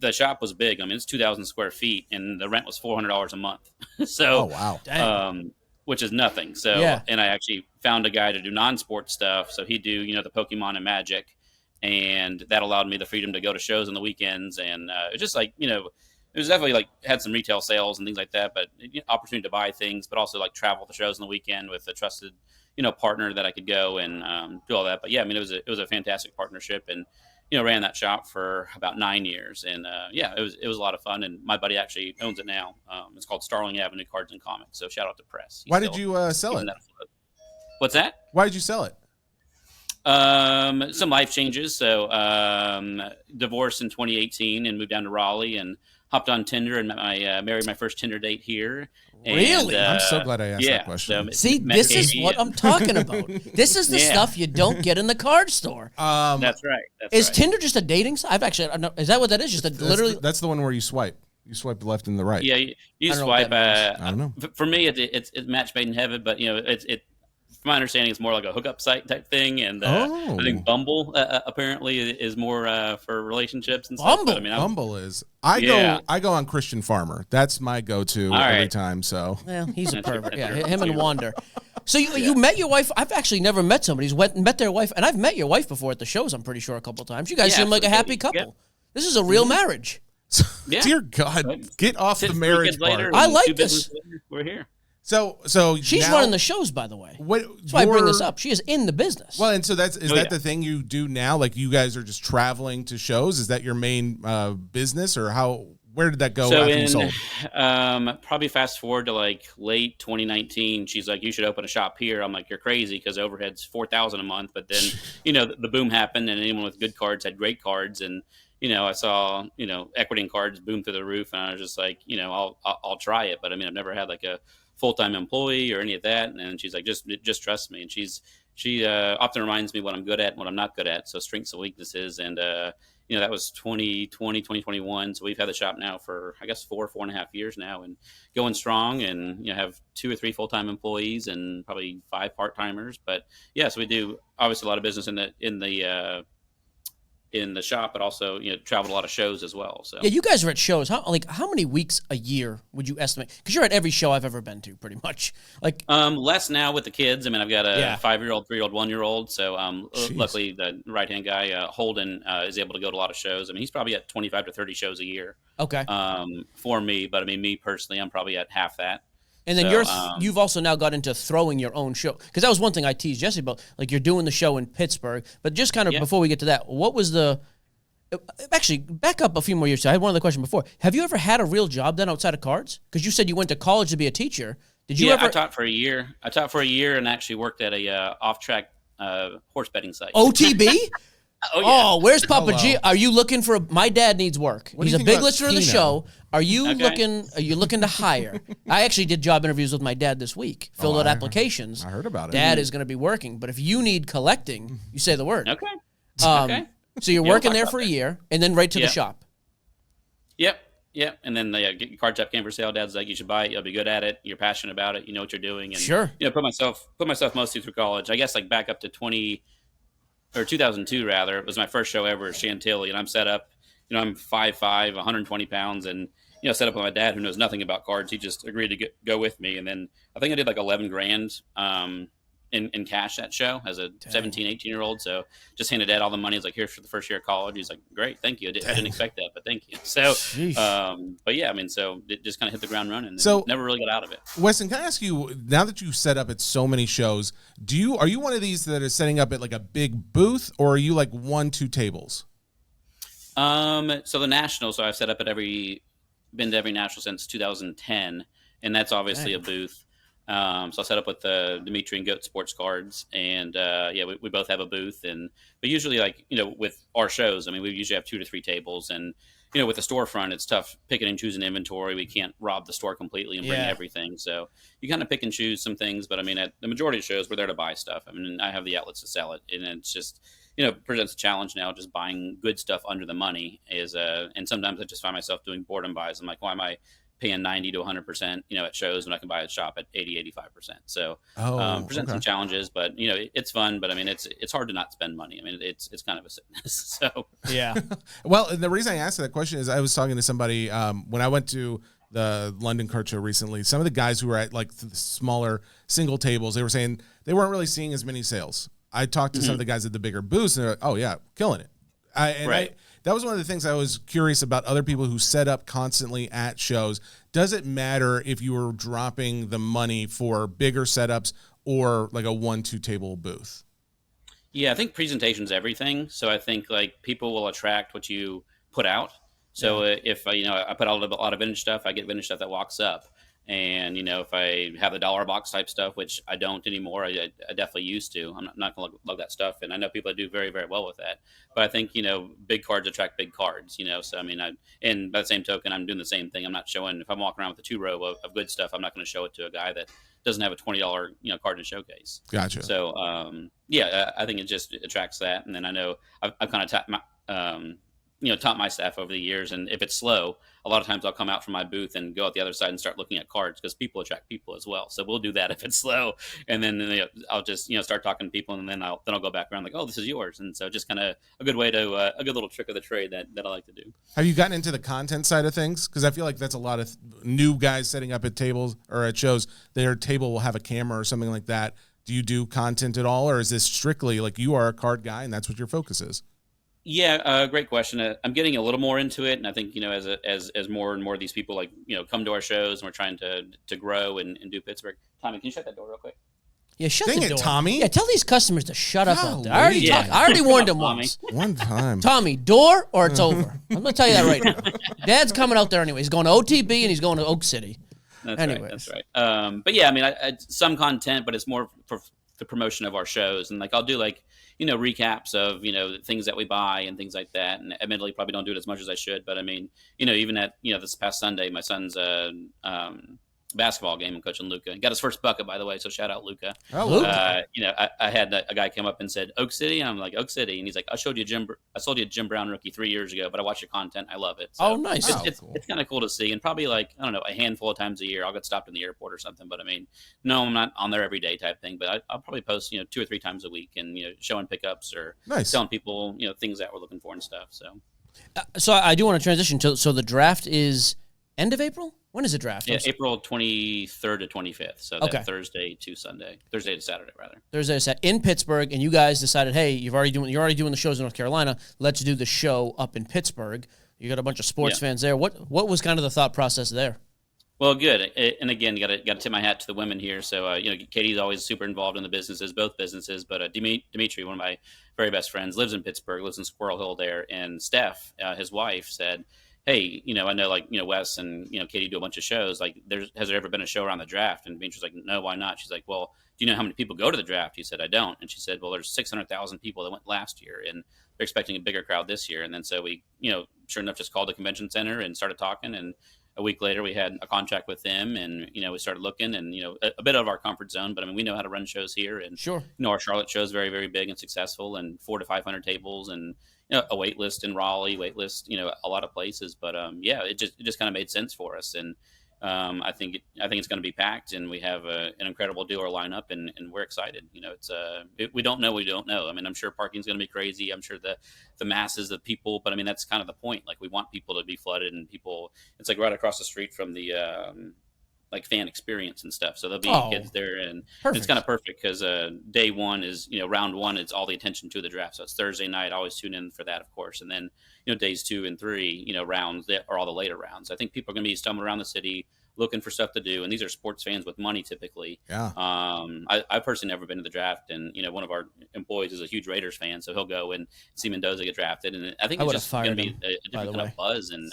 The shop was big. I mean, it's 2,000 square feet, and the rent was $400 a month. So, Oh, wow. Dang. which is nothing. So, Yeah. and I actually found a guy to do non-sport stuff. So he'd do the Pokemon and Magic, and that allowed me the freedom to go to shows on the weekends. And it was just like it was definitely like had some retail sales and things like that, but opportunity to buy things, but also like travel to shows on the weekend with a trusted partner that I could go and do all that. But yeah, I mean, it was a fantastic partnership, and ran that shop for about 9 years, and it was a lot of fun. And my buddy actually owns it now. It's called Starling Avenue Cards and Comics. So shout out to Press. Why did you sell it? What's that? Why did you sell it? Some life changes. So divorced in 2018 and moved down to Raleigh, and hopped on Tinder and married my first Tinder date here. Really? I'm so glad I asked that question. So See, met this is Katie, what I'm talking about. This is the stuff you don't get in the card store. That's right. Is Tinder just a dating site? I've actually, is that what that is? Just literally. That's the one where you swipe. You swipe the left and the right. Yeah, you I don't know what swipe. that I don't know. For me, it's match made in heaven, but from my understanding, it's more like a hookup site type thing. And I think Bumble apparently is more for relationships and stuff. Bumble? But, I mean, Bumble is. I go on Christian Farmer. That's my go-to every right. time. So Well, he's a That's pervert. true. Yeah, him and Wander. So you met your wife. I've actually never met somebody who's met their wife, and I've met your wife before at the shows. I'm pretty sure a couple of times. You guys Yeah, seem like a happy absolutely. couple. This is a real marriage. Yeah. dear God, get off the 3 marriage kids later, part. I and like 2 this. businesses later, we're here. So She's now, running the shows, by the way. What, That's why I bring this up. She is in the business. Well, and so is that yeah. the thing you do now? Like you guys are just traveling to shows? Is that your main business, or where did that go So after you sold? probably fast forward to like late 2019, she's like, "You should open a shop here." I'm like, "You're crazy," because overhead's $4,000 a month. But then the boom happened, and anyone with good cards had great cards, and I saw equity in cards boom through the roof, and I was just like, I'll try it. But I mean, I've never had like a full-time employee or any of that. And she's like, just trust me. And she often reminds me what I'm good at and what I'm not good at. So strengths and weaknesses. And that was 2020, 2021. So we've had the shop now for, I guess, 4.5 years now, and going strong, and have 2 or 3 full-time employees and probably 5 part-timers. But yeah, so we do obviously a lot of business in the shop, but also traveled a lot of shows as well. So yeah, you guys are at shows. How many weeks a year would you estimate? Because you're at every show I've ever been to, pretty much. Like less now with the kids. I mean, I've got a 5-year-old, 3-year-old, 1-year-old. So luckily, the right-hand guy Holden is able to go to a lot of shows. I mean, he's probably at 25 to 30 shows a year. Okay. For me, but I mean, me personally, I'm probably at half that. And then So, you've also now got into throwing your own show. Because that was one thing I teased Jesse about. Like, you're doing the show in Pittsburgh. But just kind of before we get to that, what was Actually, back up a few more years. I had one other question before. Have you ever had a real job then outside of cards? Because you said you went to college to be a teacher. Did you ever? I taught for a year. I taught for a year and actually worked at a off-track horse betting site. OTB? Oh, yeah. Oh, where's Papa G? Are you looking for my dad needs work. What do He's you a think big about listener of the Keno? show. Are you Okay. looking to hire? I actually did job interviews with my dad this week. Filled out applications. I heard about it. Dad is going to be working, but if you need collecting, you say the word. Okay. Okay. So you're Yeah, working we'll there talk for a about year and then right to the Yeah. shop. Yep. And then the card shop came for sale. Dad's like, you should buy it. You'll be good at it. You're passionate about it. You know what you're doing. And, Sure. put myself mostly through college. I guess like back up to 2002 rather. It was my first show ever at Chantilly, and I'm set up. I'm 5'5", 120 pounds, and set up with my dad, who knows nothing about cards. He just agreed to go with me, and then I think I did like 11 grand in cash that show as a 17, 18-year-old. So just handed Dad all the money. He's like, here's for the first year of college. He's like, great, thank you. I didn't expect that, but thank you. So, but yeah, so it just kind of hit the ground running. So never really got out of it. Weston, can I ask you, now that you set up at so many shows, are you one of these that is setting up at like a big booth, or are you like 1-2 tables? So the national, so I've set up at been to every national since 2010, and that's obviously a booth. So I set up with Dimitri and Goat Sports Cards, and we both have a booth. But usually, with our shows, we usually have 2 to 3 tables, and with the storefront, it's tough picking and choosing inventory. We can't rob the store completely and bring everything, so you kind of pick and choose some things. But at the majority of shows, we're there to buy stuff. I have the outlets to sell it, and it's just presents a challenge now. Just buying good stuff under the money and sometimes I just find myself doing boredom buys. I'm like, why am I paying 90 to 100%, at shows when I can buy a shop at 80, 85%. So, present some challenges, but it's fun, but it's hard to not spend money. It's kind of a sickness. So, Yeah. Well, and the reason I asked that question is I was talking to somebody, when I went to the London Card Show recently, some of the guys who were at like the smaller single tables, they were saying they weren't really seeing as many sales. I talked to some of the guys at the bigger booths, and they're like, oh yeah, killing it. That was one of the things I was curious about other people who set up constantly at shows. Does it matter if you were dropping the money for bigger setups or like a 1-2 table booth? Yeah, I think presentation's everything. So I think people will attract what you put out. So if I put out a lot of vintage stuff, I get vintage stuff that walks up. And, if I have the dollar box type stuff, which I don't anymore, I definitely used to. I'm not going to love that stuff. And I know people that do very, very well with that. But I think, big cards attract big cards, So, and by the same token, I'm doing the same thing. I'm not showing, if I'm walking around with a 2-row of good stuff, I'm not going to show it to a guy that doesn't have a $20, card in showcase. Gotcha. So, I think it just attracts that. And then I know I've kind of taught my staff over the years, and if it's slow, a lot of times I'll come out from my booth and go out the other side and start looking at cards, because people attract people as well. So we'll do that if it's slow, and then I'll just start talking to people, and then I'll go back around like, oh, this is yours, and so just kind of a good way to a good little trick of the trade that I like to do. Have you gotten into the content side of things? Because I feel like that's a lot of new guys setting up at tables or at shows. Their table will have a camera or something like that. Do you do content at all, or is this strictly like you are a card guy and that's what your focus is? Yeah, great question. I'm getting a little more into it, and I think as more and more of these people come to our shows, and we're trying to grow and do Pittsburgh. Tommy, can you shut that door real quick? Yeah, shut Dang the it, door. Tommy. Yeah, tell these customers to shut up out there. Golly. I already warned them Tommy. once. One time. Tommy, door or it's over. I'm going to tell you that right now. Dad's coming out there anyway. He's going to OTB and he's going to Oak City. That's right. But yeah, I some content, but it's more for the promotion of our shows, and I'll do recaps of things that we buy and things like that. And admittedly, probably don't do it as much as I should, but even at this past Sunday, my son's basketball game and coaching Luca. Got his first bucket, by the way, so shout out Luca. Oh, Luca. I had a guy come up and said Oak City, and I'm like, Oak City, and he's like, I sold you a Jim Brown rookie 3 years ago, but I watch your content, I love it. So oh, nice. It's kind of cool to see, and probably a handful of times a year I'll get stopped in the airport or something. But no, I'm not on there every day type thing, but I'll probably post 2 or 3 times a week, and showing pickups or telling people things that we're looking for and stuff. So I do want to transition to, so the draft is end of April? When is the draft? Yeah, April 23rd to 25th. So that Thursday to Saturday, rather. Thursday to Saturday in Pittsburgh, and you guys decided, hey, you're already doing the shows in North Carolina. Let's do the show up in Pittsburgh. You got a bunch of sports fans there. What was kind of the thought process there? Well, good. And again, got to tip my hat to the women here. So, Katie's always super involved in the businesses, both businesses. But Dimitri, one of my very best friends, lives in Pittsburgh, lives in Squirrel Hill there. And Steph, his wife, said, "Hey, I know Wes and Katie do a bunch of shows. Like, has there ever been a show around the draft?" And Dimitri's like, "No, why not?" She's like, "Well, do you know how many people go to the draft?" He said, "I don't." And she said, "Well, there's 600,000 people that went last year, and they're expecting a bigger crowd this year." And then so we, sure enough, just called the convention center and started talking. And a week later, we had a contract with them, and we started looking, and a bit out of our comfort zone, but I mean, we know how to run shows here, and Sure, our Charlotte show is very, very big and successful, and 400 to 500 tables, and a wait list in Raleigh, wait list, a lot of places, but it just kind of made sense for us, and I think it's going to be packed, and we have an incredible dealer lineup, and we're excited. We don't know. We don't know. I mean, I'm sure parking's going to be crazy. I'm sure the masses of people, but I mean, that's kind of the point. Like, we want people to be flooded, and people. It's like right across the street from the like fan experience and stuff. So there'll be kids there, and it's kind of perfect because day one is round one. It's all the attention to the draft. So it's Thursday night. Always tune in for that, of course, and then days 2 and 3, rounds that are all the later rounds. I think people are going to be stumbling around the city looking for stuff to do, and these are sports fans with money typically. Yeah. I've personally never been to the draft, and one of our employees is a huge Raiders fan, so he'll go and see Mendoza get drafted, and I think it's just going to be a different kind of buzz, and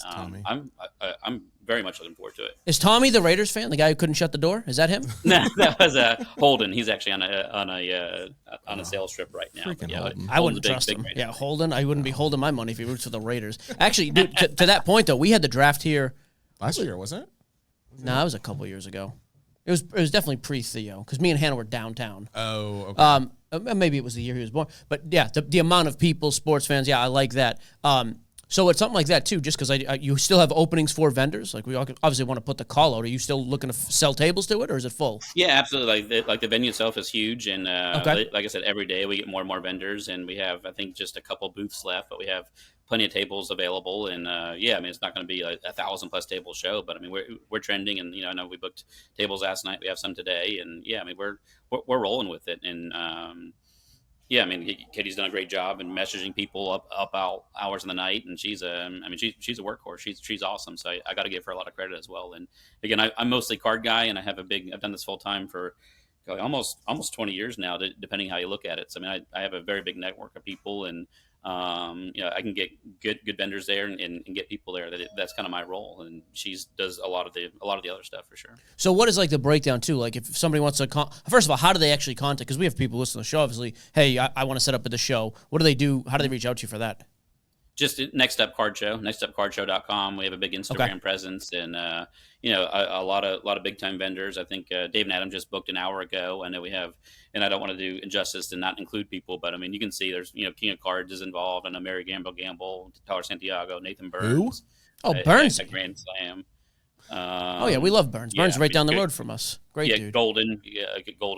I'm very much looking forward to it. Is Tommy the Raiders fan, the guy who couldn't shut the door? Is that him? No, that was Holden. He's actually on a sales trip right now. Holden. I wouldn't trust him. Yeah, Holden. I wouldn't be holding my money if he roots for the Raiders. Actually, dude, to that point though, we had the draft here last year, wasn't it? No, it was a couple years ago. It was definitely pre-Theo because me and Hannah were downtown. Oh, okay. Maybe it was the year he was born. But yeah, the amount of people, sports fans, yeah, I like that. So it's something like that too, just because you still have openings for vendors. Like, we obviously want to put the call out. Are you still looking to sell tables to it, or is it full? Yeah, absolutely. Like the venue itself is huge, and like I said, every day we get more and more vendors, and we have, I think, just a couple booths left, but we have plenty of tables available, and I mean, it's not going to be a 1,000+ table show, but I mean, we're trending, and I know we booked tables last night. We have some today, and I mean, we're rolling with it, and I mean, Katie's done a great job in messaging people up out hours in the night, and she's a workhorse. She's awesome. So I got to give her a lot of credit as well. And again, I'm mostly card guy, and I've done this full time for almost 20 years now, depending how you look at it. So I mean, I have a very big network of people, and I can get good vendors there and get people there. That's kind of my role, and she does a lot of the other stuff for sure. So what is like the breakdown too? Like, if somebody wants to first of all, how do they actually contact? Because we have people listening to the show. Obviously, hey, I want to set up at the show. What do they do? How do they reach out to you for that? Just NextUp Card Show, nextupcardshow.com. We have a big Instagram presence, and a lot of big time vendors. I think Dave and Adam just booked an hour ago. I know we have, and I don't want to do injustice to not include people, but I mean, you can see there's King of Cards is involved. I know Mary Gamble, Tyler Santiago, Nathan Burns. Who? Oh, Burns at Grand Slam. We love Burns. Burns right down the road from us. Great dude. Golden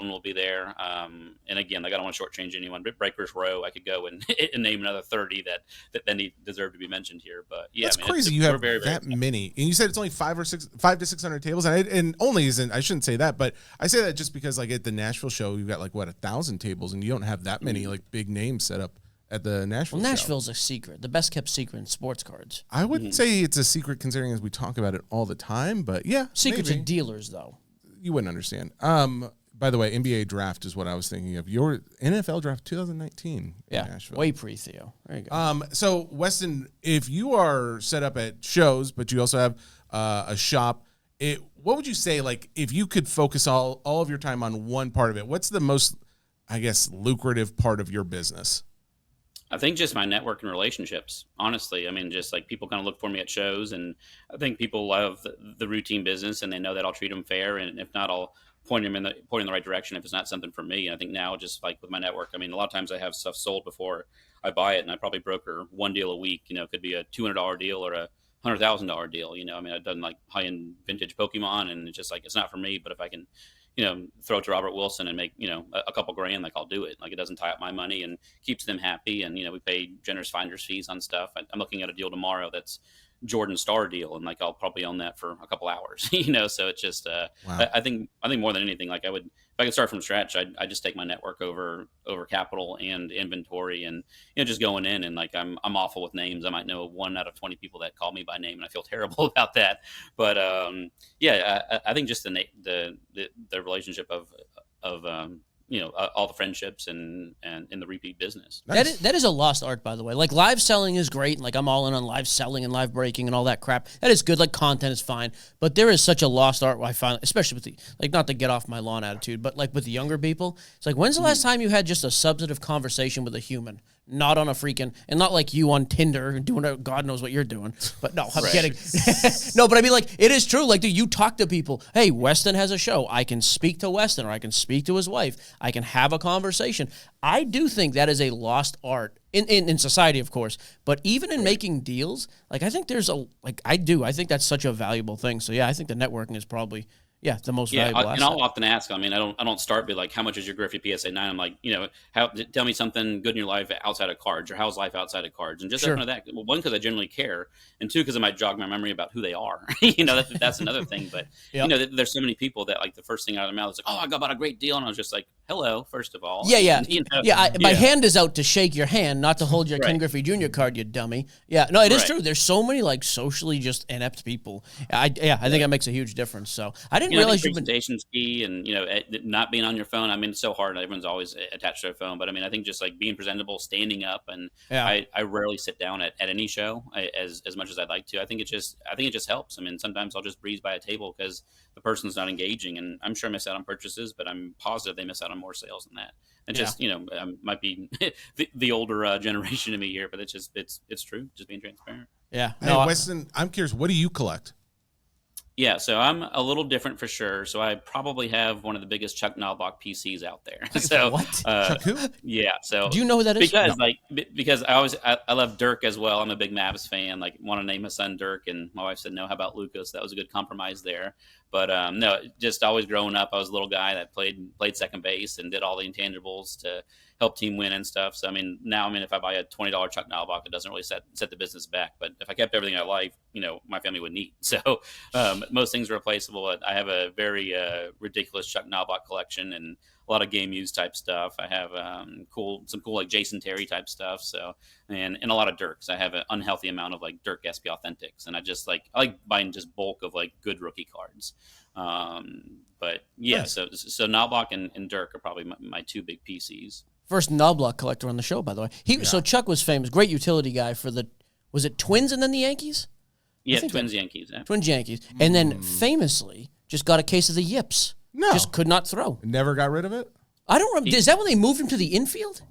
will be there. And again, like, I don't want to shortchange anyone, but Breakers Row, I could go and name another 30 that then deserve to be mentioned here. But yeah, that's crazy. You have that many, and you said it's only 5 to 600 tables, and only isn't. I shouldn't say that, but I say that just because, like, at the Nashville show, you've got 1,000 tables, and you don't have that many like big names set up at the Nashville show. Nashville's a secret, the best kept secret in sports cards. I wouldn't say it's a secret, considering as we talk about it all the time, but yeah, secret to dealers though. You wouldn't understand. By the way, NBA draft is what I was thinking of. Your NFL draft 2019 in Nashville. Way pre-Theo. There you go. So Weston, if you are set up at shows, but you also have a shop, what would you say, like, if you could focus all of your time on one part of it, what's the most, I guess, lucrative part of your business? I think just my network and relationships, honestly. I mean, just like, people kind of look for me at shows, and I think people love the routine business, and they know that I'll treat them fair. And if not, I'll point them in the right direction if it's not something for me. And I think now, just like with my network, I mean, a lot of times I have stuff sold before I buy it, and I probably broker one deal a week. It could be a $200 deal or a $100,000 deal. I mean, I've done like high-end vintage Pokemon, and it's just like, it's not for me, but if I can throw it to Robert Wilson and make, a couple grand, like, I'll do it. Like, it doesn't tie up my money and keeps them happy. And, we pay generous finder's fees on stuff. I'm looking at a deal tomorrow that's Jordan Star deal, and like I'll probably own that for a couple hours, So it's just Wow. I think more than anything, like if I could start from scratch, I just take my network over capital and inventory, and just going in, and like I'm awful with names. I might know 1 out of 20 people that call me by name, and I feel terrible about that. But I think just the relationship of all the friendships and in the repeat business. Nice. That is a lost art, by the way. Like, live selling is great. Like, I'm all in on live selling and live breaking and all that crap. That is good. Like, content is fine. But there is such a lost art, I find, especially with the, like, not to get off my lawn attitude, but like with the younger people. It's like, when's the last time you had just a substantive conversation with a human? Not on a freaking, and not like you on Tinder doing God knows what you're doing. But no, I'm kidding. No, but I mean, like, it is true. Like, dude, you talk to people. Hey, Weston has a show. I can speak to Weston, or I can speak to his wife. I can have a conversation. I do think that is a lost art in society, of course. But even in making deals, like, I think there's I think that's such a valuable thing. So yeah, I think the networking is probably the most valuable asset. And I'll often ask. I mean, I don't start by like, how much is your Griffey PSA 9? I'm like, tell me something good in your life outside of cards, or how's life outside of cards, and just kind of that. Well, one, because I generally care, and two, because it might jog my memory about who they are. That's another thing. But there's so many people that like the first thing out of their mouth is like, oh, I got about a great deal, and I was just like, hello, first of all. My hand is out to shake your hand, not to hold your Ken Griffey Jr. card, you dummy. Yeah, no, it is true. There's so many like socially just inept people. I think that makes a huge difference. So I didn't realize you've been presentation's key, and not being on your phone. I mean, it's so hard. Everyone's always attached to their phone, but I mean, I think just like being presentable, standing up, and I rarely sit down at any show as much as I'd like to. I think it just helps. I mean, sometimes I'll just breeze by a table because the person's not engaging, and I'm sure I miss out on purchases, but I'm positive they miss out on more sales than that. And just might be the older generation of me here, but it's true. Just being transparent. Yeah. Hey, Weston, I'm curious. What do you collect? Yeah, so I'm a little different for sure. So I probably have one of the biggest Chuck Knobloch PCs out there. So what? Chuck who? Yeah. So do you know who that is? Because I love Dirk as well. I'm a big Mavs fan. Like, want to name my son Dirk, and my wife said no. How about Lucas? That was a good compromise there. But no, just always growing up, I was a little guy that played second base and did all the intangibles to help team win and stuff. So I mean, if I buy a $20 Chuck Knobloch, it doesn't really set the business back. But if I kept everything I like, my family wouldn't eat. So most things are replaceable. I have a very ridiculous Chuck Knobloch collection and a lot of game used type stuff. I have some cool like Jason Terry type stuff. So and a lot of Dirks. I have an unhealthy amount of like Dirk SP Authentics, and I like buying just bulk of like good rookie cards. But yeah, nice. so Knobloch and Dirk are probably my two big PCs. First Knobloch collector on the show, by the way. So Chuck was famous, great utility guy for was it Twins and then the Yankees? Yeah, Twins Yankees. Yeah. Twins Yankees, and then famously just got a case of the yips. No, just could not throw. Never got rid of it. I don't remember. Is that when they moved him to the infield?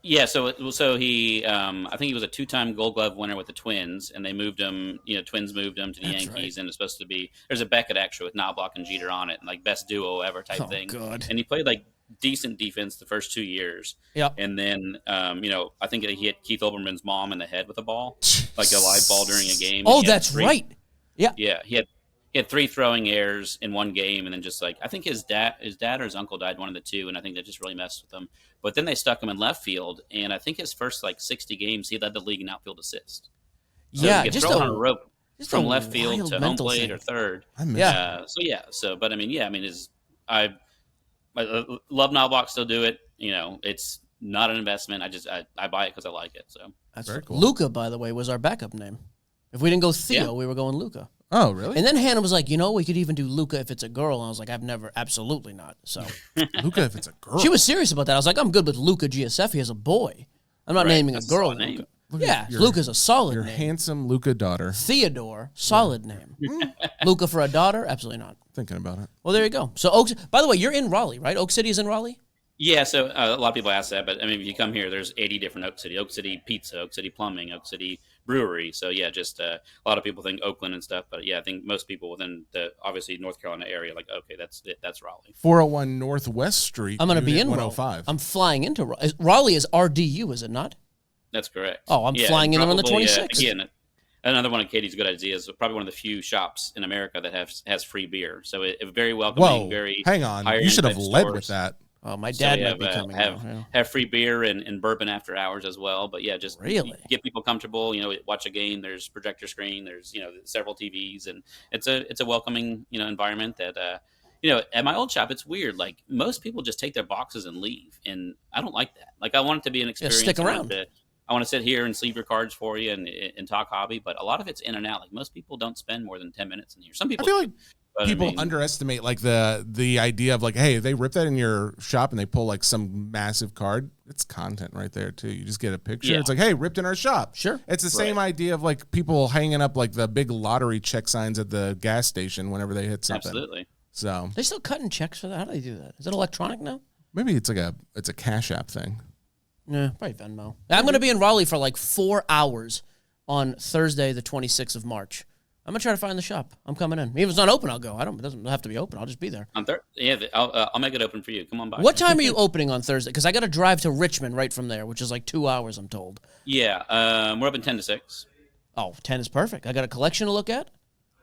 Yeah, so he, I think he was a 2-time Gold Glove winner with the Twins, and they moved him. Twins moved him to the Yankees, right. And it's supposed to be. There's a Beckett actually with Knobloch and Jeter on it, and like best duo ever type thing. God. And he played like decent defense the first 2 years. Yeah. And then, I think he hit Keith Olbermann's mom in the head with a ball, like a live ball during a game. Oh, that's right. Yeah. Yeah, he had 3 throwing errors in one game, and then just like I think his dad or his uncle died, one of the two, and I think that just really messed with him. But then they stuck him in left field, and I think his first like 60 games, he led the league in outfield assist. So he just thrown on a rope from left field to home plate or third. I miss I love Knobloch, still do it. It's not an investment. I buy it because I like it. So that's very cool. Luca, by the way, was our backup name. If we didn't go Theo, we were going Luca. Oh, really? And then Hannah was like, we could even do Luca if it's a girl. And I was like, absolutely not. So Luca if it's a girl. She was serious about that. I was like, I'm good with Luca GSF as a boy. I'm not naming a girl name. Luca's a solid name. Your handsome Luca daughter. Theodore, solid name. Luca for a daughter? Absolutely not. Thinking about it. Well, there you go. So, by the way, you're in Raleigh, right? Oak City is in Raleigh? Yeah, so a lot of people ask that, but I mean, if you come here, there's 80 different Oak City Pizza, Oak City Plumbing, Oak City Brewery. So yeah, just a lot of people think Oakland and stuff, but yeah, I think most people within the obviously North Carolina area, like, okay, that's it, that's Raleigh. 401 Northwest Street. I'm going to be in 105. Raleigh. I'm flying into Raleigh. Raleigh is RDU, is it not? That's correct. Oh, I'm flying in on the 26th. Again, another one of Katie's good ideas. Probably one of the few shops in America that has free beer. So it very welcoming. Whoa, very hang on. You should have led with that. Oh, my dad might be coming. Have free beer and bourbon after hours as well. But yeah, just really get people comfortable. Watch a game. There's projector screen. There's several TVs, and it's a welcoming environment that at my old shop it's weird. Like most people just take their boxes and leave, and I don't like that. Like I want it to be an experience. Stick around. I want to sit here and sleeve your cards for you and talk hobby, but a lot of it's in and out. Like most people don't spend more than 10 minutes in here. Some people I feel like people underestimate like the idea of like, hey, if they rip that in your shop and they pull like some massive card, it's content right there too. You just get a picture. Yeah. It's like, hey, ripped in our shop. Sure. It's the same idea of like people hanging up like the big lottery check signs at the gas station whenever they hit something. Absolutely. So they still cutting checks for that. How do they do that? Is it electronic now? Maybe it's like a Cash App thing. Yeah, probably Venmo. I'm going to be in Raleigh for like 4 hours on Thursday, the 26th of March. I'm going to try to find the shop. I'm coming in. Even if it's not open, I'll go. It doesn't have to be open. I'll just be there. I'll make it open for you. Come on by. What time are you opening on Thursday? Because I got to drive to Richmond right from there, which is like 2 hours, I'm told. Yeah, we're open 10 to 6. Oh, 10 is perfect. I got a collection to look at.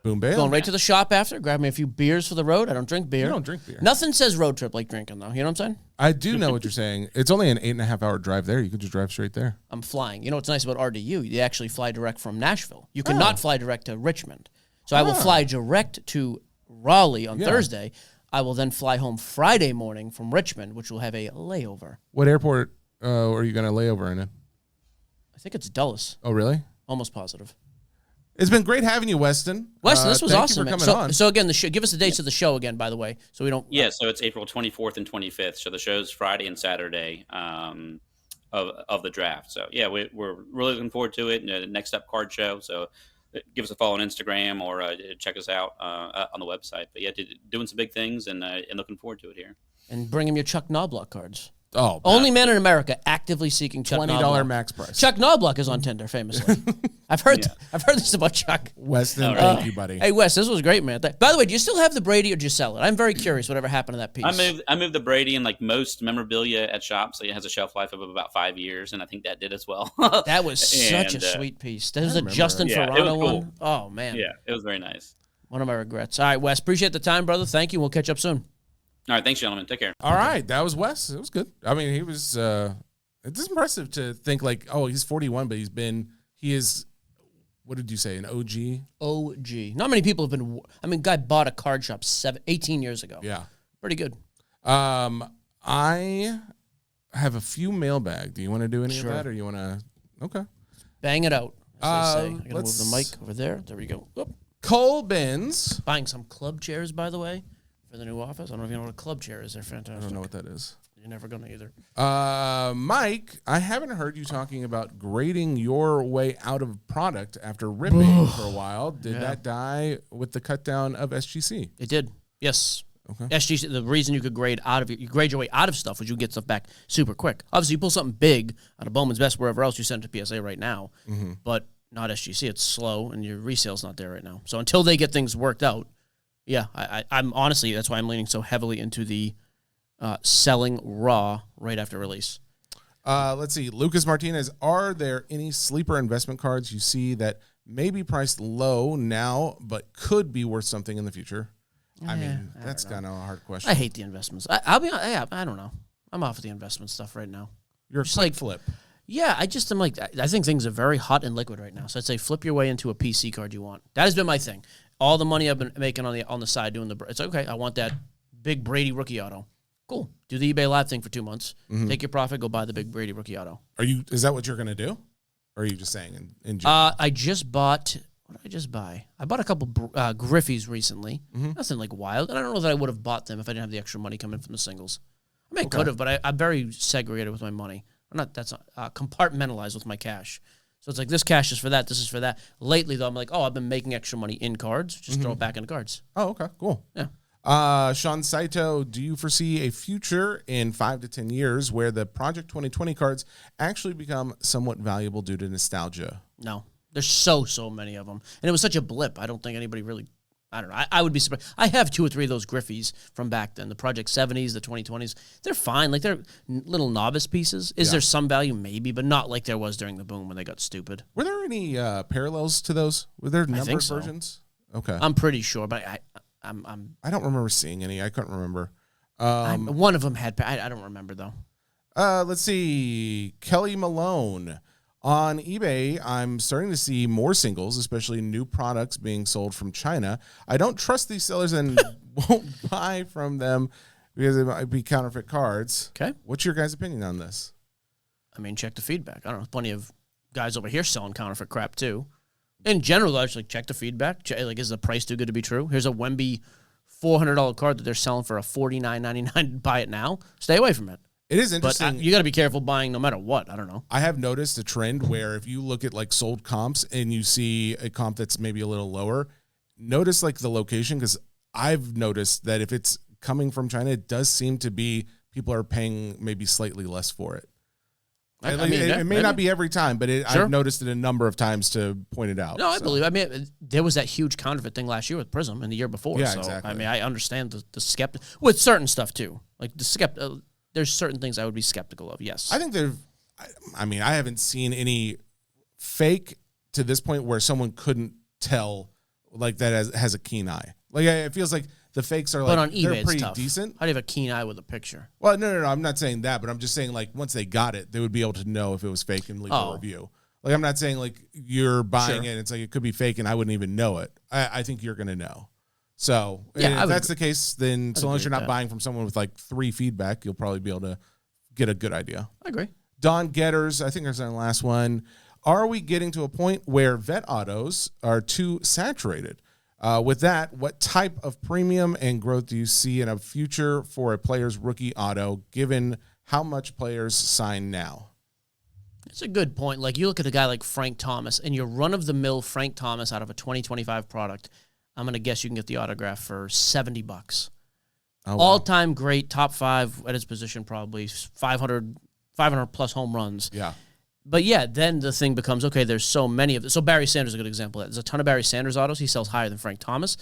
Boom, bam. Going right to the shop after. Grab me a few beers for the road. I don't drink beer. You don't drink beer. Nothing says road trip like drinking, though. You know what I'm saying? I do know what you're saying. It's only an 8.5 hour drive there. You could just drive straight there. I'm flying. You know what's nice about RDU? They actually fly direct from Nashville. You cannot fly direct to Richmond. So I will fly direct to Raleigh on Thursday. I will then fly home Friday morning from Richmond, which will have a layover. What airport are you going to lay over in it? I think it's Dulles. Oh, really? Almost positive. It's been great having you, Weston. Weston, this was awesome. Thank you for coming on. So again, give us the dates of the show again, by the way, so we don't. Yeah, so it's April 24th and 25th. So the show's Friday and Saturday of the draft. So yeah, we're really looking forward to it. NextUp Card Show. So give us a follow on Instagram or check us out on the website. But yeah, doing some big things and looking forward to it here. And bring him your Chuck Knobloch cards. Oh, only man in America actively seeking Chuck $20 Knobloch. max price. Chuck Knobloch is on Tinder, famously. I've heard this about Chuck. Weston, thank you, buddy. Hey, Wes, this was great, man. By the way, do you still have the Brady or did you sell it? I'm very curious whatever happened to that piece. I moved the Brady, and like most memorabilia at shops, it has a shelf life of about 5 years, and I think that did as well. That was such a sweet piece. That was a Justin Ferrano one. Oh, man. Yeah, it was very nice. One of my regrets. All right, Wes, appreciate the time, brother. Thank you. We'll catch up soon. All right, thanks, gentlemen. Take care. All right, that was Wes. It was good. I mean, he was. It's impressive to think like, oh, he's 41, but he is. What did you say? An OG. OG. Not many people have been. I mean, guy bought a card shop 18 years ago. Yeah, pretty good. I have a few mailbag. Do you want to do any of that, or you want to? Okay. Bang it out. As they say. I gotta move let's- the mic over there. There we go. Whoop. Cole Benz. Buying some club chairs, by the way, for the new office. I don't know if you know what a club chair is. They're fantastic. I don't know what that is. You're never gonna either. Mike, I haven't heard you talking about grading your way out of product after ripping for a while. Did that die with the cut down of SGC? It did. Yes. Okay. SGC. The reason you could grade your way out of stuff was you get stuff back super quick. Obviously, you pull something big out of Bowman's Best, wherever else you send it to PSA right now, but not SGC. It's slow, and your resale's not there right now. So until they get things worked out, yeah, I'm honestly, that's why I'm leaning so heavily into the selling raw right after release. Let's see. Lucas Martinez, are there any sleeper investment cards you see that may be priced low now but could be worth something in the future? I mean, that's kind of a hard question. I hate the investments. I'll be honest, I don't know. I'm off of the investment stuff right now. You're just like flip. Yeah, I think things are very hot and liquid right now. So I'd say flip your way into a PC card you want. That has been my thing. All the money I've been making on the side doing it's okay. I want that big Brady rookie auto. Cool. Do the eBay Live thing for 2 months. Take your profit. Go buy the big Brady rookie auto. Is that what you're going to do? Or are you just saying in general? I just bought. What did I just buy? I bought a couple Griffies recently. Nothing like wild. And I don't know that I would have bought them if I didn't have the extra money coming from the singles. I mean, I could have, but I'm very segregated with my money. That's not compartmentalized with my cash. So it's like this cash is for that, this is for that. Lately, though, I'm like, I've been making extra money in cards. Just throw it back into cards. Oh, okay, cool. Yeah. Sean Saito, do you foresee a future in 5 to 10 years where the Project 2020 cards actually become somewhat valuable due to nostalgia? No. There's so many of them. And it was such a blip. I don't think anybody really... I don't know. I would be surprised. I have 2 or 3 of those Griffies from back then. The Project 70s, the 2020s. They're fine. Like, they're little novice pieces. Is there some value? Maybe, but not like there was during the boom when they got stupid. Were there any parallels to those? Were there numbered versions? Okay. I'm pretty sure, but I don't remember seeing any. I couldn't remember. One of them had. I don't remember though. Let's see. Kelly Malone. On eBay, I'm starting to see more singles, especially new products being sold from China. I don't trust these sellers and won't buy from them because they might be counterfeit cards. Okay. What's your guys' opinion on this? I mean, check the feedback. I don't know. Plenty of guys over here selling counterfeit crap too. In general, actually, check the feedback. Like, is the price too good to be true? Here's a Wemby $400 card that they're selling for a $49.99. Buy it now. Stay away from it. It is interesting. But you got to be careful buying no matter what. I don't know. I have noticed a trend where if you look at like sold comps and you see a comp that's maybe a little lower, notice like the location, because I've noticed that if it's coming from China, it does seem to be people are paying maybe slightly less for it. It may not be every time, but Sure. I've noticed it a number of times to point it out. No, I believe. I mean, there was that huge counterfeit thing last year with Prism and the year before. Yeah, so, exactly. I mean, I understand the skeptic with certain stuff too. Like the there's certain things I would be skeptical of. Yes, I think I haven't seen any fake to this point where someone couldn't tell like that has a keen eye. Like it feels like the fakes are but like on eBay, they're pretty it's tough. decent. How do you have a keen eye with a picture? Well, no, I'm not saying that, but I'm just saying like once they got it, they would be able to know if it was fake and leave a review. Like I'm not saying like you're buying it, and it's like it could be fake and I wouldn't even know it. I think you're gonna know. So Yeah, if that's the case, then so long as you're not that. buying from someone with like 3 feedback, you'll probably be able to get a good idea. I agree. Don Getters, I think there's our last one. Are we getting to a point where vet autos are too saturated? With that, what type of premium and growth do you see in a future for a player's rookie auto, given how much players sign now? It's a good point. Like you look at a guy like Frank Thomas, and your run-of-the-mill Frank Thomas out of a 2025 product, I'm going to guess you can get the autograph for $70. Oh, wow. All-time great, top 5 at his position, probably 500 plus home runs. Yeah. But yeah, then the thing becomes, okay, there's so many of them. So Barry Sanders is a good example. There's a ton of Barry Sanders autos. He sells higher than Frank Thomas.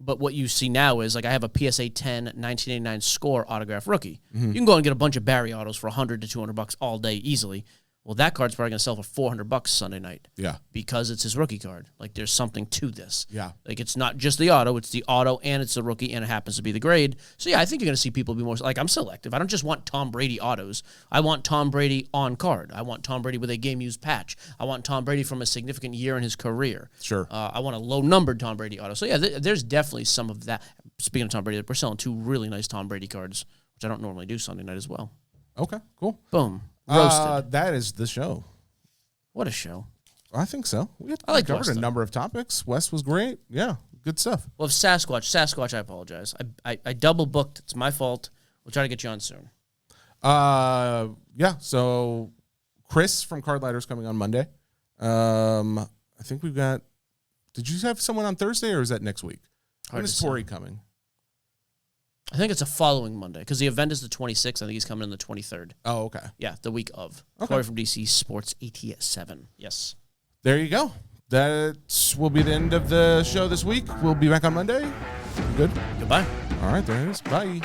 But what you see now is, like, I have a PSA 10 1989 score autograph rookie. You can go and get a bunch of Barry autos for $100 to $200 all day easily. Well, that card's probably going to sell for $400 Sunday night. Yeah. Because it's his rookie card. Like, there's something to this. Yeah. Like, it's not just the auto. It's the auto, and it's the rookie, and it happens to be the grade. So, yeah, I think you're going to see people be more... Like, I'm selective. I don't just want Tom Brady autos. I want Tom Brady on card. I want Tom Brady with a game-used patch. I want Tom Brady from a significant year in his career. Sure. I want a low-numbered Tom Brady auto. So, yeah, there's definitely some of that. Speaking of Tom Brady, we're selling 2 really nice Tom Brady cards, which I don't normally do Sunday night as well. Okay, cool. Boom. Roasted. That is the show. What a show. I think so. We covered Weston. a number of topics. Wes was great. Yeah, good stuff. Well, if Sasquatch, I apologize. I double booked. It's my fault. We'll try to get you on soon. Yeah, so Chris from Card Lighters coming on Monday. I think we've got... Did you have someone on Thursday, or is that next week? When is Tori coming? I think it's a following Monday, because the event is the 26th. I think he's coming in the 23rd. Oh, okay. Yeah, the week of. Okay. Corey from DC Sports 87. Yes. There you go. That will be the end of the show this week. We'll be back on Monday. Good? Goodbye. All right, there it is. Bye.